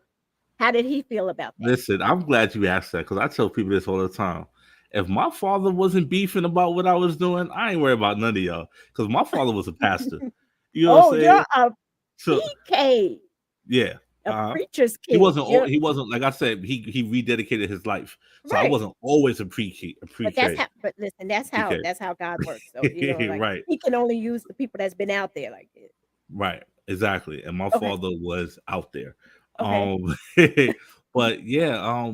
how did he feel about that? Listen, I'm glad you asked that because I tell people this all the time. If my father wasn't beefing about what I was doing, I ain't worried about none of y'all because my father was a pastor. You know what I'm Oh, saying? you're a So PK, yeah, a uh, preacher's he kid. wasn't. You're He wasn't like I said. He rededicated his life, so I right. wasn't always a pre-K. A But that's pre-K. how but listen, that's how PK. that's how God works. So, like Right. he can only use the people that's been out there like this. Right, exactly. And my Okay. father was out there. Okay. Um, but yeah,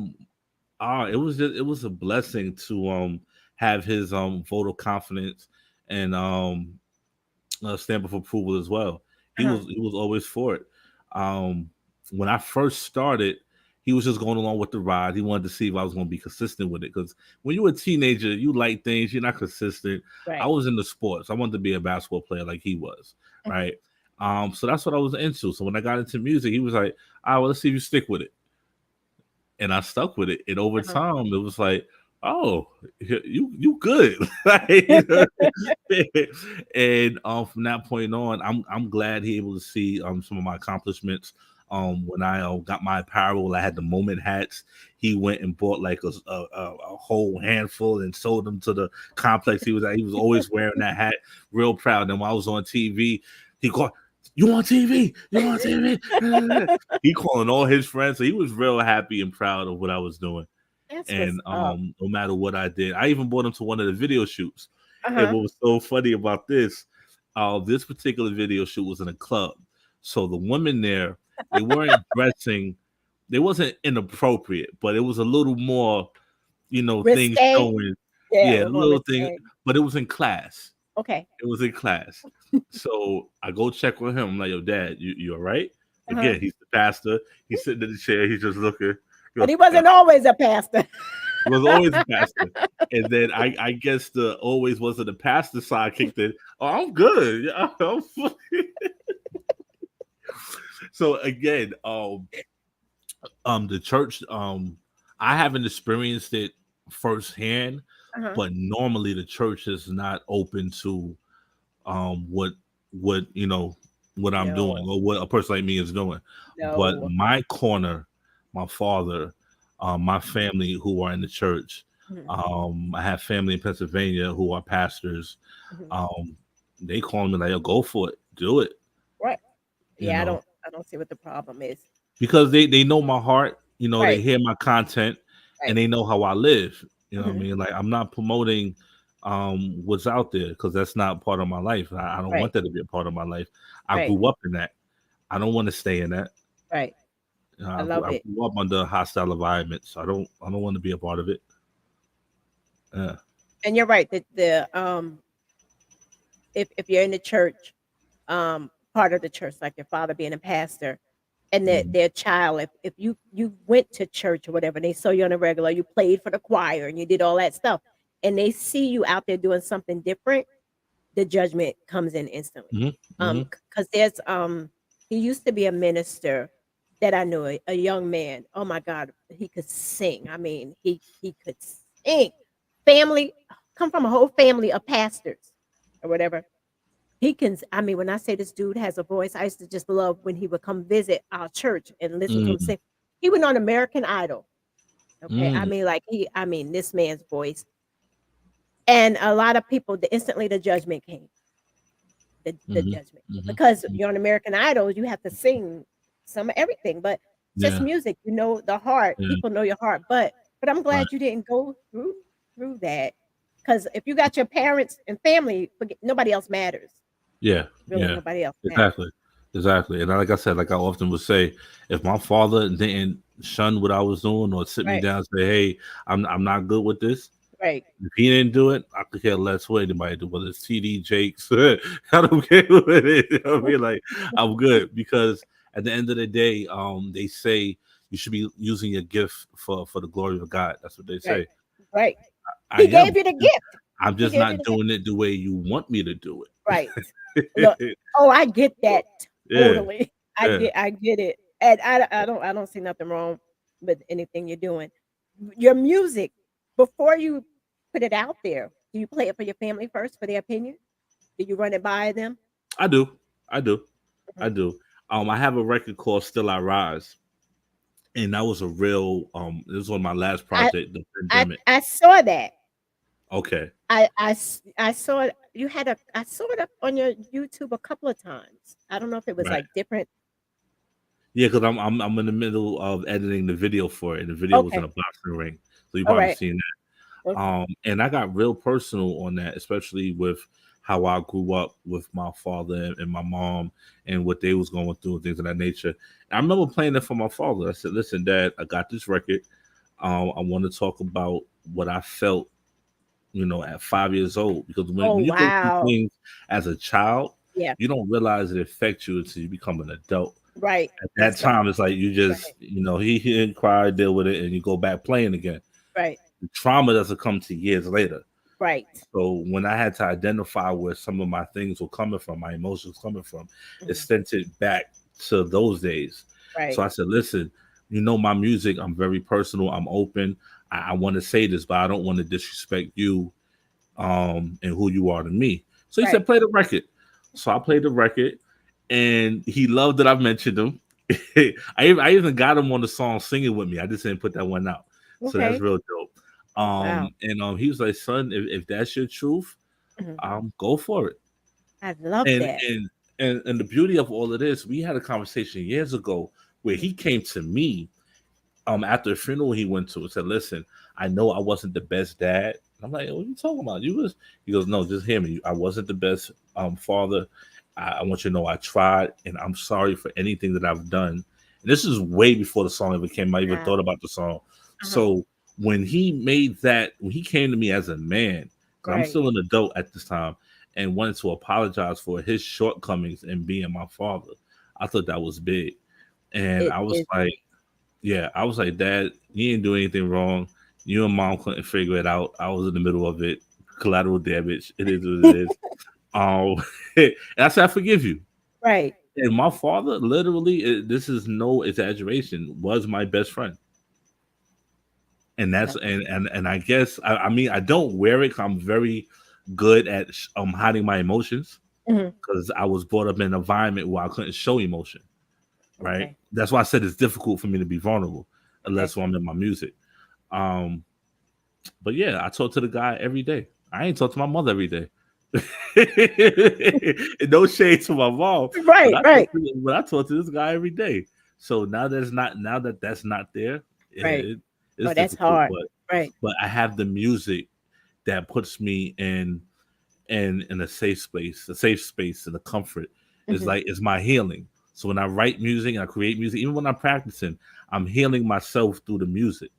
it was a blessing to have his vote of confidence and stamp of approval as well. He Uh-huh. was he was always for it. Um, when I first started, he was just going along with the ride. He wanted to see if I was going to be consistent with it because when you're a teenager, you like things, you're not consistent. I Right. was into sports. I wanted to be a basketball player like he was, Mhm. right? So that's what I was into. So when I got into music, he was like, "All right, well, let's see if you stick with it." And I stuck with it. And over Uh-huh. time, it was like, "Oh, you good." Like, you know? And from that point on, I'm glad he able to see some of my accomplishments. When I got my apparel, I had the moment hats. He went and bought like a whole handful and sold them to the complex he was at. He was always wearing that hat, real proud. And when I was on TV, he called, "You on TV? You on TV?" He calling all his friends, so he was real happy and proud of what I was doing. That's what's And up. no matter what I did, I even brought him to one of the video shoots. And Uh-huh. what was so funny about this particular video shoot was in a club. So the women there, they weren't dressing, they wasn't inappropriate, but it was a little more, things Risque. showing. Yeah, a Yeah, little more little thing, risque. but it was in class. Okay. It was in class. So I go check with him. I'm like, yo, dad, you all right? Uh-huh. Again, he's the pastor. He's sitting in the chair. He's just looking. But he Yeah, wasn't always a pastor. he was always a pastor. And then I guess the always wasn't a pastor side kicked in. Oh, I'm good. Yeah, so again, the church, I haven't experienced it firsthand, Uh-huh. but normally the church is not open to what what you know what I'm doing No, or what a person like me is doing. But no. my corner, my father, my family who are in the church, Mhm, I have family in Pennsylvania who are pastors. mhm. Um, they call me like, "Yo, go for it, do it," Right. you Yeah, know, I don't see what the problem is. because they know my heart. They Right, hear my content and right. they know how I live. You know what I Mhm. mean? Like I'm not promoting what's out there because that's not part of my life. I don't Right, want that to be a part of my life. I right, grew up in that. I don't want to stay in that. right. I love I it. grew up under a hostile environment, so I don't want to be a part of it. Yeah. And you're right that if you're in the church, part of the church, like your father being a pastor, and that Mhm. their child, if you went to church or whatever, and they saw you on a regular, you played for the choir and you did all that stuff, and they see you out there doing something different, the judgment comes in instantly. Mhm. Mhm. Because there's he used to be a minister that I knew, a young man. Oh my God, he could sing. I mean, he could sing. Family come from a whole family of pastors or whatever. He can. I mean, when I say this dude has a voice, I used to just love when he would come visit our church and listen to him Mm. sing. He went on American Idol. Okay, I Mm. mean, like I mean, this man's voice, and a lot of people. Instantly, the judgment came. The Mhm. judgment Mhm. because Mhm. you're on American Idol, you have to sing some of everything, but it's just Yeah. music. You know the heart. Yeah. People know your heart, but I'm Right. glad you didn't go through that because if you got your parents and family, forget, nobody else matters. Yeah. Really, Yeah. nobody else matters. Exactly. Exactly. And like I said, like I often would say, if my father didn't shun what I was doing or sit me Right, down and say, "Hey, I'm not good with this," right, if he didn't do it, I could care less what anybody do, whether it's TD Jakes. I don't care what it is. You know what I mean? Like I'm good because at the end of the day, they say you should be using your gift for the glory of God. That's what they right, say. right. I He am. gave you the gift. I'm He just gave you not the gift. doing it the way you want me to do Right. Look. it. Oh, I get that Yeah, totally. yeah. I get it, and I don't see nothing wrong with anything you're doing. Your music, before you put it out there, do you play it for your family first for their opinion? Do you run it by them? I do. I do. I Mhm. do. I have a record called Still I Rise. And that was a real this was one of my last I project, the pandemic. I saw that. Okay. I saw it. You had a I saw it up on your YouTube a couple of times. I don't know if it was Right. like different. Yeah, because I'm in the middle of editing the video for it. And the video was in Okay. a boxing ring. So you All probably right. seen Okay. and I got real personal on that, especially with how I grew up with my father and my mom and what they was going through and things of that nature. And I remember playing it for my father. I said, "Listen, Dad, I got this record. I want to talk about what I felt, at 5 years old. Because Oh, when you go through wow. things as a child, Yeah. you don't realize it affects you until you become an adult. Right. At that That's right. time, it's like you Right. just, he didn't cry, deal with it, and you go back playing again. Right. The trauma doesn't come to years later. Right. So when I had to identify where some of my things were coming from, my emotions coming from, it Mhm. sent it back to those days. So Right. I said, listen, my music, I'm very personal, I'm open. I want to say this, but I don't want to disrespect you and who you are to me. So he Right. said, play the record. So I played the record and he loved that I mentioned him. I even got him on the song singing with me. I just didn't put that one out. So that's Okay. real dope. Wow. And he was like, son, if that's your truth, Mhm. go for it. I love And that. and and the beauty of all of this, we had a conversation years ago where Mhm. he came to me after the funeral he went to, said, "Listen, I know I wasn't the best dad." I'm like, "What are you talking about? You was." He goes, "No, just hear me. I wasn't the best father. I want you to know I tried, and I'm sorry for anything that I've done." And this is way before the song ever came. I even Wow. thought about the song. Uh-huh. So when he came to me as a man, because I'm Right. still an adult at this time, and wanted to apologize for his shortcomings in being my father, I thought that was big. And It I was is. like, yeah, I was like, Dad, you didn't do anything wrong. You and Mom couldn't figure it out. I was in the middle of it. Collateral damage. It is what it is. And I said, I forgive you. Right. And my father, literally, this is no exaggeration, was my best friend. And that's That's and I guess I mean I don't wear it 'cause I'm very good at hiding my emotions mhm. because I was brought up in an environment where I couldn't show emotion. Right. Okay. That's why I said it's difficult for me to be vulnerable Okay. unless when I'm in my music. Um, but yeah, I talk to the guy every day. I ain't talk to my mother every day. And no shade to my mom, Right. Right. but I talk to this guy every day. So now that that's not there, Right. it's Oh, that's difficult. hard. Right. But I have the music that puts me in a safe space, and a comfort is Mhm. like it's my healing. So when I write music and I create music, even when I'm practicing, I'm healing myself through the music.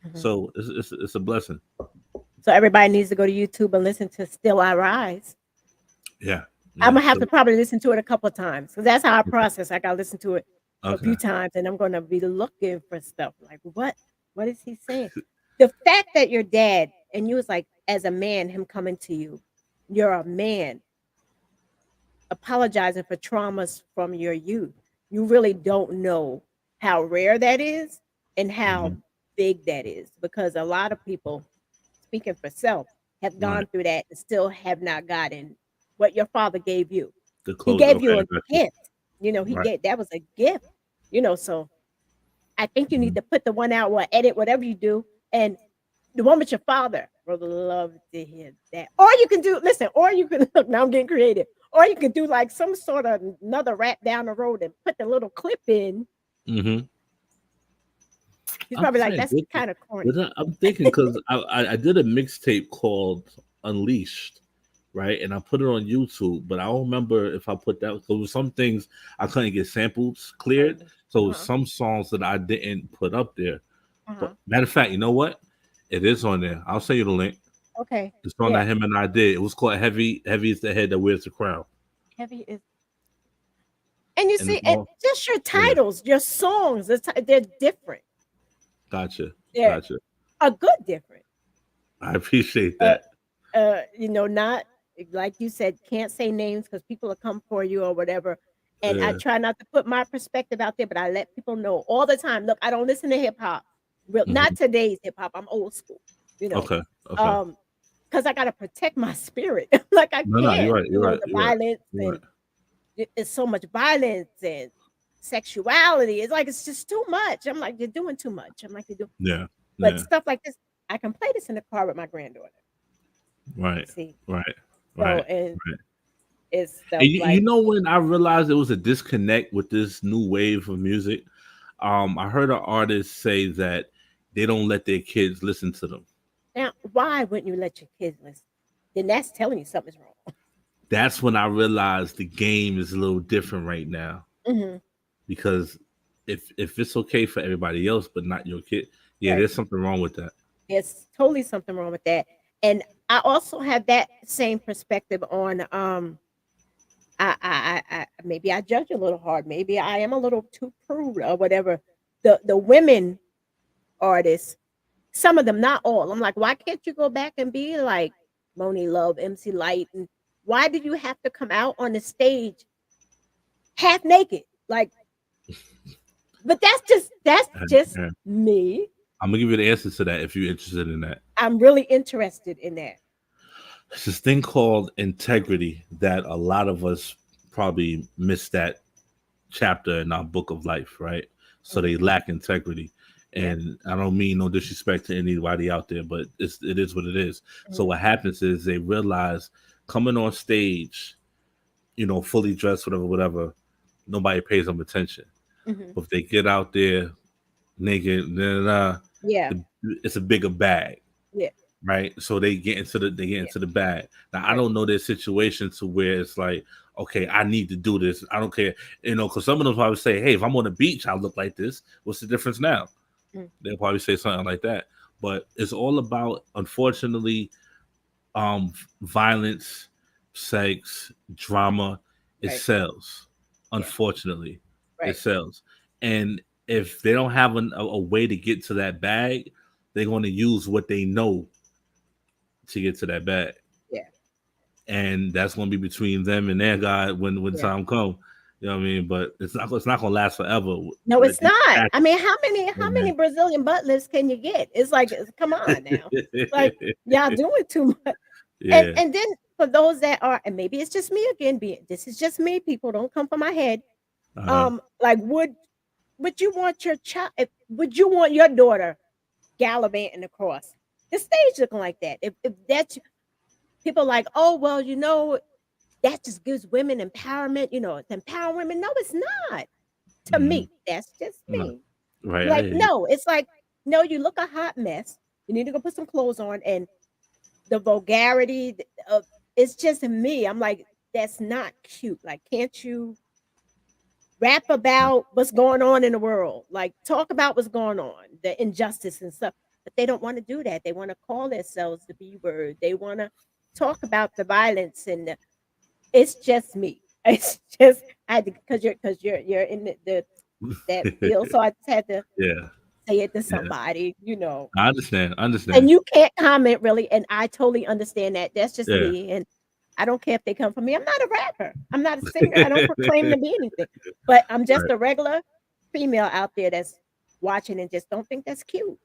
Mhm. So it's a blessing. So everybody needs to go to YouTube and listen to "Still I Rise." Yeah, I'm yeah. gonna have So to probably listen to it a couple of times because that's how I process. I gotta listen to it a okay, few times, and I'm gonna be looking for stuff like what is he saying? The fact that your dad and you was like as a man, him coming to you, you're a man apologizing for traumas from your youth. You really don't know how rare that is and how hmm big that is because a lot of people, speaking for self, have right. gone through that and still have not gotten what your father gave you. The He closure. gave Okay, you I a got you. gift. He Right. gave that was a gift. So I think you hmm need to put the one out or edit whatever you do. And the one with your father would love to hear that. Or you can do listen, or you can look, now I'm getting creative. Or you could do like some sort of another rap down the road and put the little clip in. hmm He's I'm probably like, saying, that's kind of corny. I'm thinking because I did a mixtape called Unleashed, right? And I put it on YouTube, but I don't remember if I put that. So there was some things I couldn't get samples cleared, so Uh-huh. some songs that I didn't put up there. But Uh-huh. matter of fact, you know what? It is on there. I'll send you the link. Okay. The song Yeah. that him and I did. It was called "Heavy." Heavy is the head that wears the crown, Heavy is and you and see, it's and all just your yeah. titles, your songs, they're different. Gotcha, They're gotcha. a good different. I appreciate Uh, that. not like you said, can't say names because people will come for you or whatever. And I Yeah. try not to put my perspective out there, but I let people know all the time. Look, I don't listen to hip hop. Real, hmm not today's hip hop. I'm old school. You know, Okay. Okay. um, because I gotta protect my spirit. Like I No, no, can't. you're right. You're right. The You're right. violence You're right. and it's so much violence and sexuality. It's like it's just too much. I'm like, you're doing too much. I'm like, you do, Yeah. but Yeah. stuff like this, I can play this in the car with my granddaughter. Right. See, Right. so Right. and Right. it's stuff And you like know when I realized there was a disconnect with this new wave of music, I heard an artist say that they don't let their kids listen to them. now, why wouldn't you let your kids listen? Then that's telling you something's wrong. That's when I realized the game is a little different right now Mhm. because if it's okay for everybody else but not your kid, yeah, Right. there's something wrong with that. There's totally something wrong with that. And I also have that same perspective on maybe I judge a little hard. Maybe I am a little too prude or whatever. The women artists, some of them, not all. I'm like, why can't you go back and be like Moni Love, MC Light, and why did you have to come out on the stage half naked? Like, but that's just Yeah. me. I'm gonna give you the answer to that if you're interested in that. I'm really interested in that. It's this thing called integrity that a lot of us probably miss that chapter in our book of life, right? So they Mhm. lack integrity. Yeah. And I don't mean no disrespect to anybody out there, but it is what it is. So Mhm. what happens is they realize coming on stage, fully dressed, whatever, nobody pays them attention. Mhm. But if they get out there naked, Yeah. it's a bigger bag, Yeah. right? So they get Yeah. into the bag. Now I Right. don't know their situation to where it's like, okay, I need to do this. I don't care, because some of them probably say, hey, if I'm on the beach, I look like this. What's the difference now? Mm. They'll probably say something like that. But it's all about, unfortunately, violence, sex, drama. It Right. sells. Yeah. Unfortunately, it Right. sells. And if they don't have a way to get to that bag, they're going to use what they know to get to that bag, Yeah. and that's going to be between them and their God when Yeah. time come. You know what I mean? But it's not going to last forever. No, With it's these not. I tactics, mean, how many Brazilian butt lifts can you get? It's like, come on now. Like, y'all doing too much. And yeah. and then for those that are, and maybe it's just me again, this is just me, people don't come for my head. Uh-huh. Like, would you want your child, would you want your daughter gallivanting across the stage looking like that? If that's, people like, oh well, that just gives women empowerment, to empower women. No, it's not. To Mhm. me, that's just No. me. Right. I Like, hear you. no, it's like, no, you look a hot mess. You need to go put some clothes on, and the vulgarity of, it's just me. I'm like, that's not cute. Like, can't you rap about what's going on in the world? Like, talk about what's going on, the injustice and stuff. But they don't want to do that. They want to call themselves the B word. They want to talk about the violence, and it's just me. It's just, I had to, because you're in that field, so I just had to Yeah. say it to Yeah. somebody. I understand. I And understand. you can't comment really, and I totally understand that. That's just Yeah. me, and I don't care if they come from me. I'm not a rapper. I'm not a singer. I don't proclaim to be anything. But I'm just Right. a regular female out there that's watching and just don't think that's cute,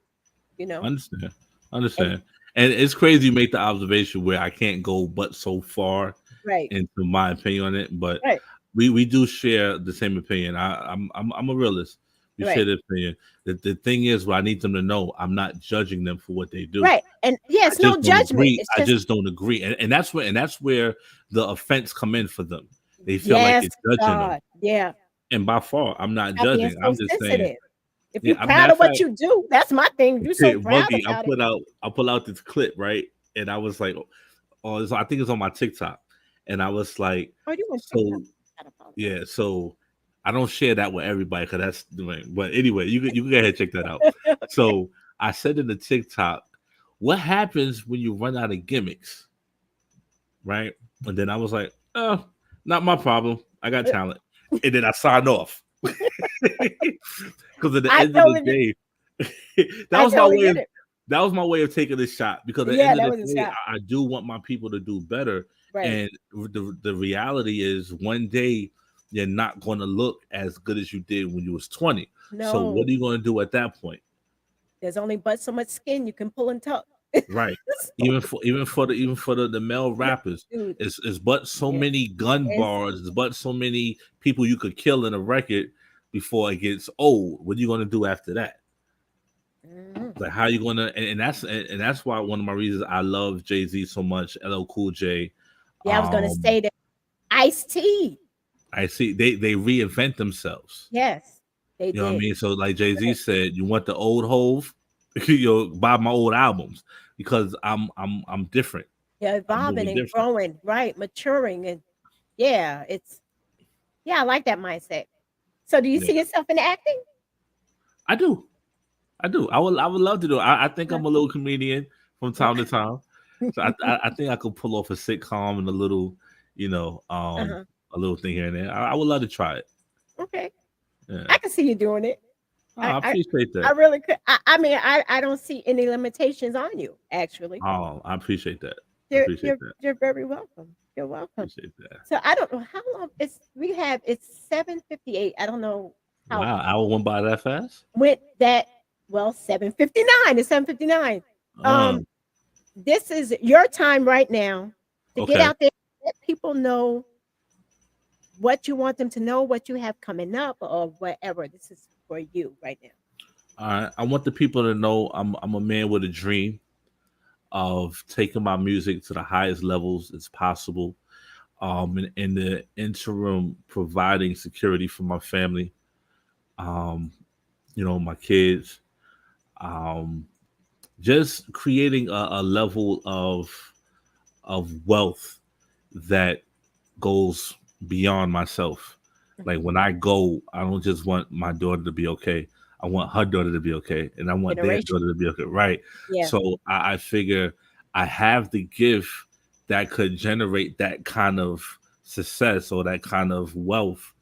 you know? Understand. And Understand. And it's crazy you make the observation where I can't go but so far right, into my opinion on it, but right, we do share the same opinion. I'm a realist. We share right, the opinion. The thing is, what I need them to know, I'm not judging them for what they do. right. And I yes, just no don't judgment. agree. It's I just, just don't agree, and that's where the offense come in for them. They feel like yes, you're judging them, God. Yeah. and by far, I'm not Stop being judging. so I'm just saying, sensitive. If yeah. you're Matter proud of of what fact, you do, that's my thing. You're so proud Buggy, about it. I pull out this clip, right, and I was like, oh, I think it's on my TikTok, and I was like, Oh, you want TikTok? so I apologize. yeah, so I don't share that with everybody because that's doing. But anyway, you can go ahead and check that out. Okay. So I said in the TikTok, what happens when you run out of gimmicks, right? And then I was like, oh, not my problem. I got talent, and then I signed off because at the I end of the totally get day, that I was my totally way get of it. that was my way of taking this shot because at the Yeah, end of that the was a day, shot. I do want my people to do better. Right. And the reality is, one day you're not going to look as good as you did when you was 20. So what No, are you going to do at that point? there's only but so much skin you can pull and tuck. Right. So, Even for the male no, rappers, dude, it's but so it's many gun it's bars, it's but so many people you could kill in a record before it gets old. What are you going to do after that? mhm. Like how you gonna and that's why one of my reasons I love Jay-Z so much, LL Cool J. Yeah, I was gonna say that. Ice-T. I see they reinvent themselves. Yes, they You know what I did. mean? So like Jay-Z Right. said, you want the old Hove, buy my old albums because I'm different. Yeah, I'm evolving moving and different. growing, right, maturing, and yeah, yeah, I like that mindset. So do you Yeah. see yourself in acting? I do. I do. I would love to do it. I think Yeah. I'm a little comedian from time to time. So I think I could pull off a sitcom and a little, you know, Uh-huh. a little thing here and there. I would love to try it. Okay. Yeah. I can see you doing it. Oh, I I I appreciate I that. really could. I mean, I don't see any limitations on you, actually. Oh, I appreciate that. I You're appreciate you're that. you're very welcome. You're welcome. Appreciate that. So I don't know how long it's 7:58. I don't know how Wow, hour went by that fast. when that, well, 7:59. It's 7:59. Um, Um, this is your time right now to get okay. out there, let people know what you want them to know, what you have coming up, or whatever. This is for you right now. All right. I want the people to know I'm a man with a dream of taking my music to the highest levels as possible. In the interim, providing security for my family. Um, my kids, um, just creating a level of wealth that goes beyond myself. Like Mhm. when I go, I don't just want my daughter to be okay. I want her daughter to be okay, and I want their Generation. daughter to be okay. Right. Yeah. So I figure I have the gift that could generate that kind of success or that kind of wealth,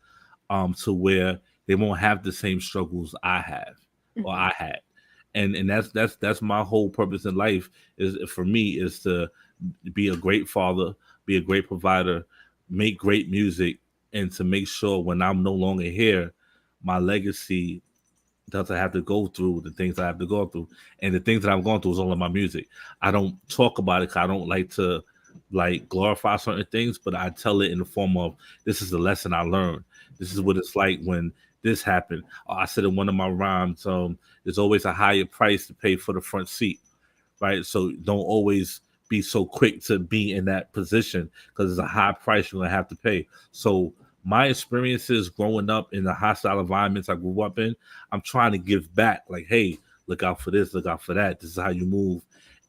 to where they won't have the same struggles I have or Mhm. I had. And that's my whole purpose in life is for me is to be a great father, be a great provider, make great music, and to make sure when I'm no longer here, my legacy doesn't have to go through the things I have to go through. And the things that I'm going through is all in my music. I don't talk about it because I don't like to like glorify certain things, but I tell it in the form of this is the lesson I learned. This is Mhm. what it's like when this happened. I said in one of my rhymes, there's always a higher price to pay for the front seat, right? So don't always be so quick to be in that position because it's a high price you're gonna have to pay. So my experiences growing up in the hostile environments I grew up in, I'm trying to give back. Like, hey, look out for this, look out for that. This is how you move.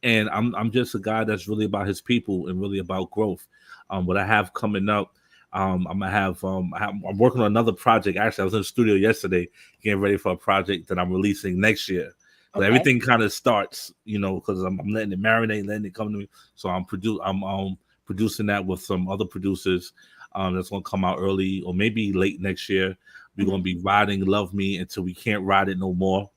And I'm just a guy that's really about his people and really about growth. What I have coming up, I'm gonna have, I'm working on another project. Actually, I was in the studio yesterday getting ready for a project that I'm releasing next year. So Okay. everything kind of starts, because I'm letting it marinate, letting it come to me. So I'm producing that with some other producers. That's gonna come out early or maybe late next year. We're Mhm. gonna be riding "Love Me" until we can't ride it no more.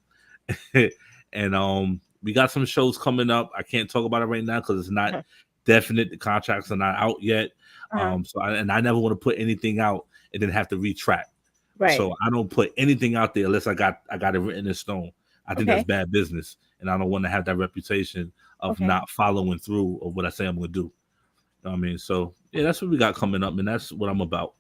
And we got some shows coming up. I can't talk about it right now because it's not Uh-huh. definite. The contracts are not out yet. Uh-huh. I never want to put anything out and then have to retract. Right. So I don't put anything out there unless I got it written in stone. I think that's Okay. bad business, and I don't want to have that reputation of Okay. not following through of what I say I'm going to do. You know what I mean? So yeah, that's what we got coming up, and that's what I'm about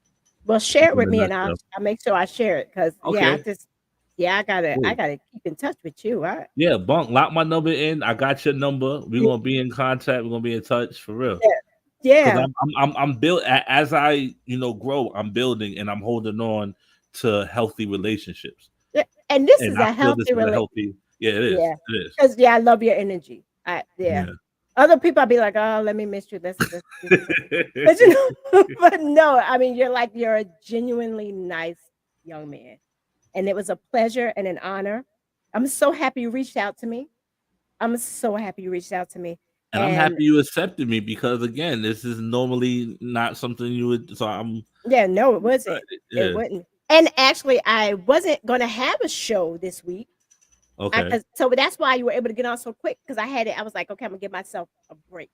Well, share it in with a me, and I'll nutshell. I'll make sure I share it because yeah, Okay, I cool. gotta keep in touch with you. I Yeah, Bunk, lock my number in. I got your number. We're yeah gonna be in contact. We're gonna be in touch for real. Because yeah I'm built as I grow. I'm building and I'm holding on to healthy relationships, yeah. And this and is I a feel this healthy is a relationship. healthy. Yeah, it is. Yeah, It is. because yeah, I love your energy. Yeah. Yeah. Other people, I'll be like, oh, let me miss you. Let's do this. But but no, I mean, you're a genuinely nice young man, and it was a pleasure and an honor. I'm so happy you reached out to me. I'm so happy you reached out to me, And I'm and happy you accepted me because again, this is normally not something you would. So I'm yeah, no, it wasn't. It yeah. wouldn't. And actually, I wasn't gonna have a show this week. Okay. So that's why you were able to get on so quick because I had it. I was like, okay, I'm gonna give myself a break.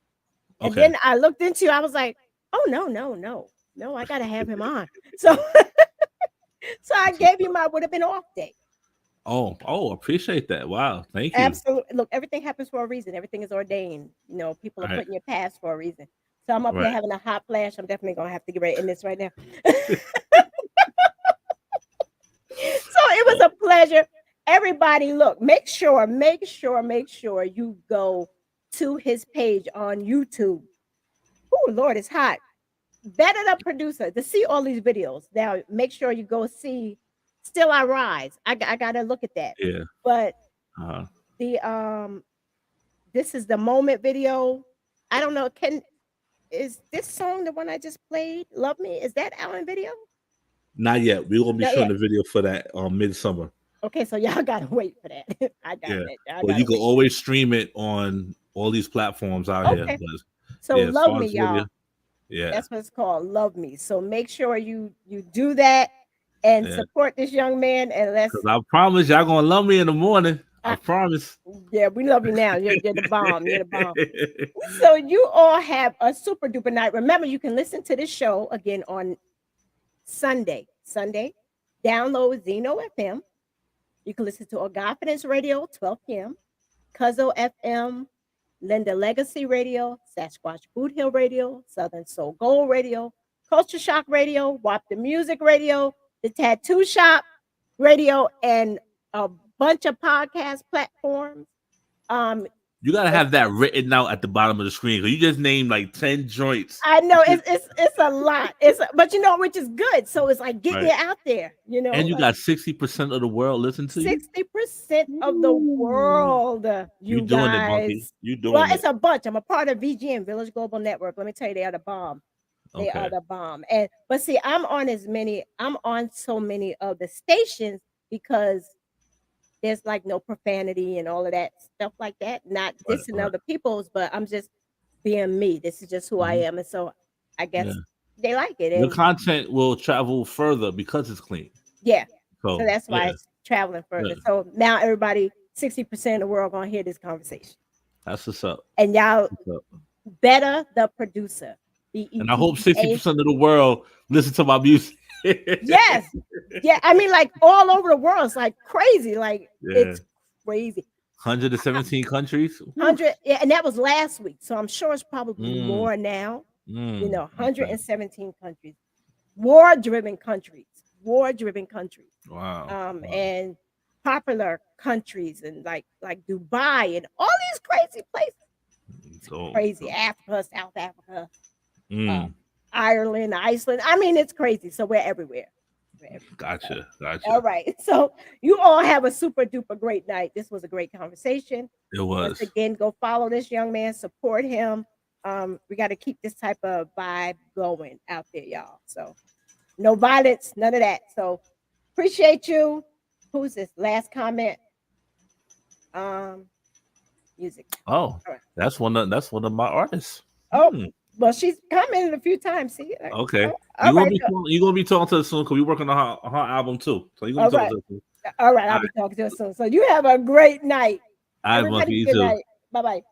And Okay. then I looked into, I was like, oh no, no, no, no, I gotta have him on. So so I That's what's gave you up. my would have been off day. Oh, appreciate that. Wow. Thank you. Absolutely. Look, everything happens for a reason. Everything is ordained. People All are right. putting your past for a reason. So I'm up Right. here having a hot flash. I'm definitely gonna have to get ready in this right now. So it was Oh, a pleasure. Everybody, look, make sure you go to his page on YouTube. Oh Lord, it's hot. Better the producer to see all these videos. Now, make sure you go see Still I Rise. I gotta look at that. yeah. But Uh, the this is the moment video. I don't know. Is this song the one I just played? Love Me? Is that out in video? Not yet. We're gonna be Not showing yet. the video for that midsummer. Okay, so y'all gotta wait for that. I got Yeah. that. I Well, you gotta can wait. always stream it on all these platforms out here. Okay. But So yeah, as Love far Me, as video, y'all. yeah, That's what it's called. Love Me. So make sure you do that and yeah. support this young man and Cause I promise y'all gonna love me in the morning. I I, promise. yeah, we love you now. You're the bomb. You're the bomb. So you all have a super duper night. Remember, you can listen to this show again on Sunday. Sunday, download Zeno FM. You can listen to A Confidence Radio, 12 p.m. Cuzzo FM, Linda Legacy Radio, Sasquatch Boot Hill Radio, Southern Soul Gold Radio, Culture Shock Radio, WAP the Music Radio, The Tattoo Shop Radio, and a bunch of podcast platforms. Um, You gotta have that written out at the bottom of the screen. Cause you just named like 10 joints. I know it's a lot. But you know, which is good. So it's like getting Right. it out there, you know. And you like got 60% of the world listen to you. 60% of the world, You you doing it, Monkey. guys. You doing Well, it. it's a bunch. I'm a part of VGN, Village Global Network. Let me tell you, they are the bomb. They are Okay. the bomb. But see, I'm on so many of the stations because there's like no profanity and all of that stuff like that. Not Right, dissing right. other people's, but I'm just being me. This is just who I Mhm. am. And so I guess Yeah. they like it. Your And content will travel further because it's clean. yeah, so So that's why yeah, it's traveling yeah. further. So now everybody, 60% of the world gonna hear this conversation. That's what's up. And y'all, What's up. Betta the producer. And I hope Betta. 60% of the world listen to my music. Yes. Yeah. I mean, like all over the world. It's like crazy. Like Yeah. it's crazy. 117 countries. 100. Yeah, and that was last week. So I'm sure it's probably Mm, more now. You know, okay. 117 countries. War-driven countries. War-driven countries. Wow. Wow. And popular countries and like Dubai and all these crazy places. So, Crazy. Africa, South Africa, mm, Ireland, Iceland. I mean, it's crazy. So we're everywhere. gotcha. All right. So you all have a super duper great night. This was a great conversation. It Once was. again, go follow this young man, support him. We got to keep this type of vibe going out there, y'all. So no violence, none of that. So appreciate you. Who's this? Last comment. Music. Oh, All right. that's one of my artists. Oh, Hmm. well, she's commented a few times. See, Okay. all right. You gonna be talking to her soon because we working on her album too. So you gonna All be talking right. to her soon. All right. I'll be talking to her soon. So you have a great night. All right, Everybody, Monkey, you good too. night. Bye bye.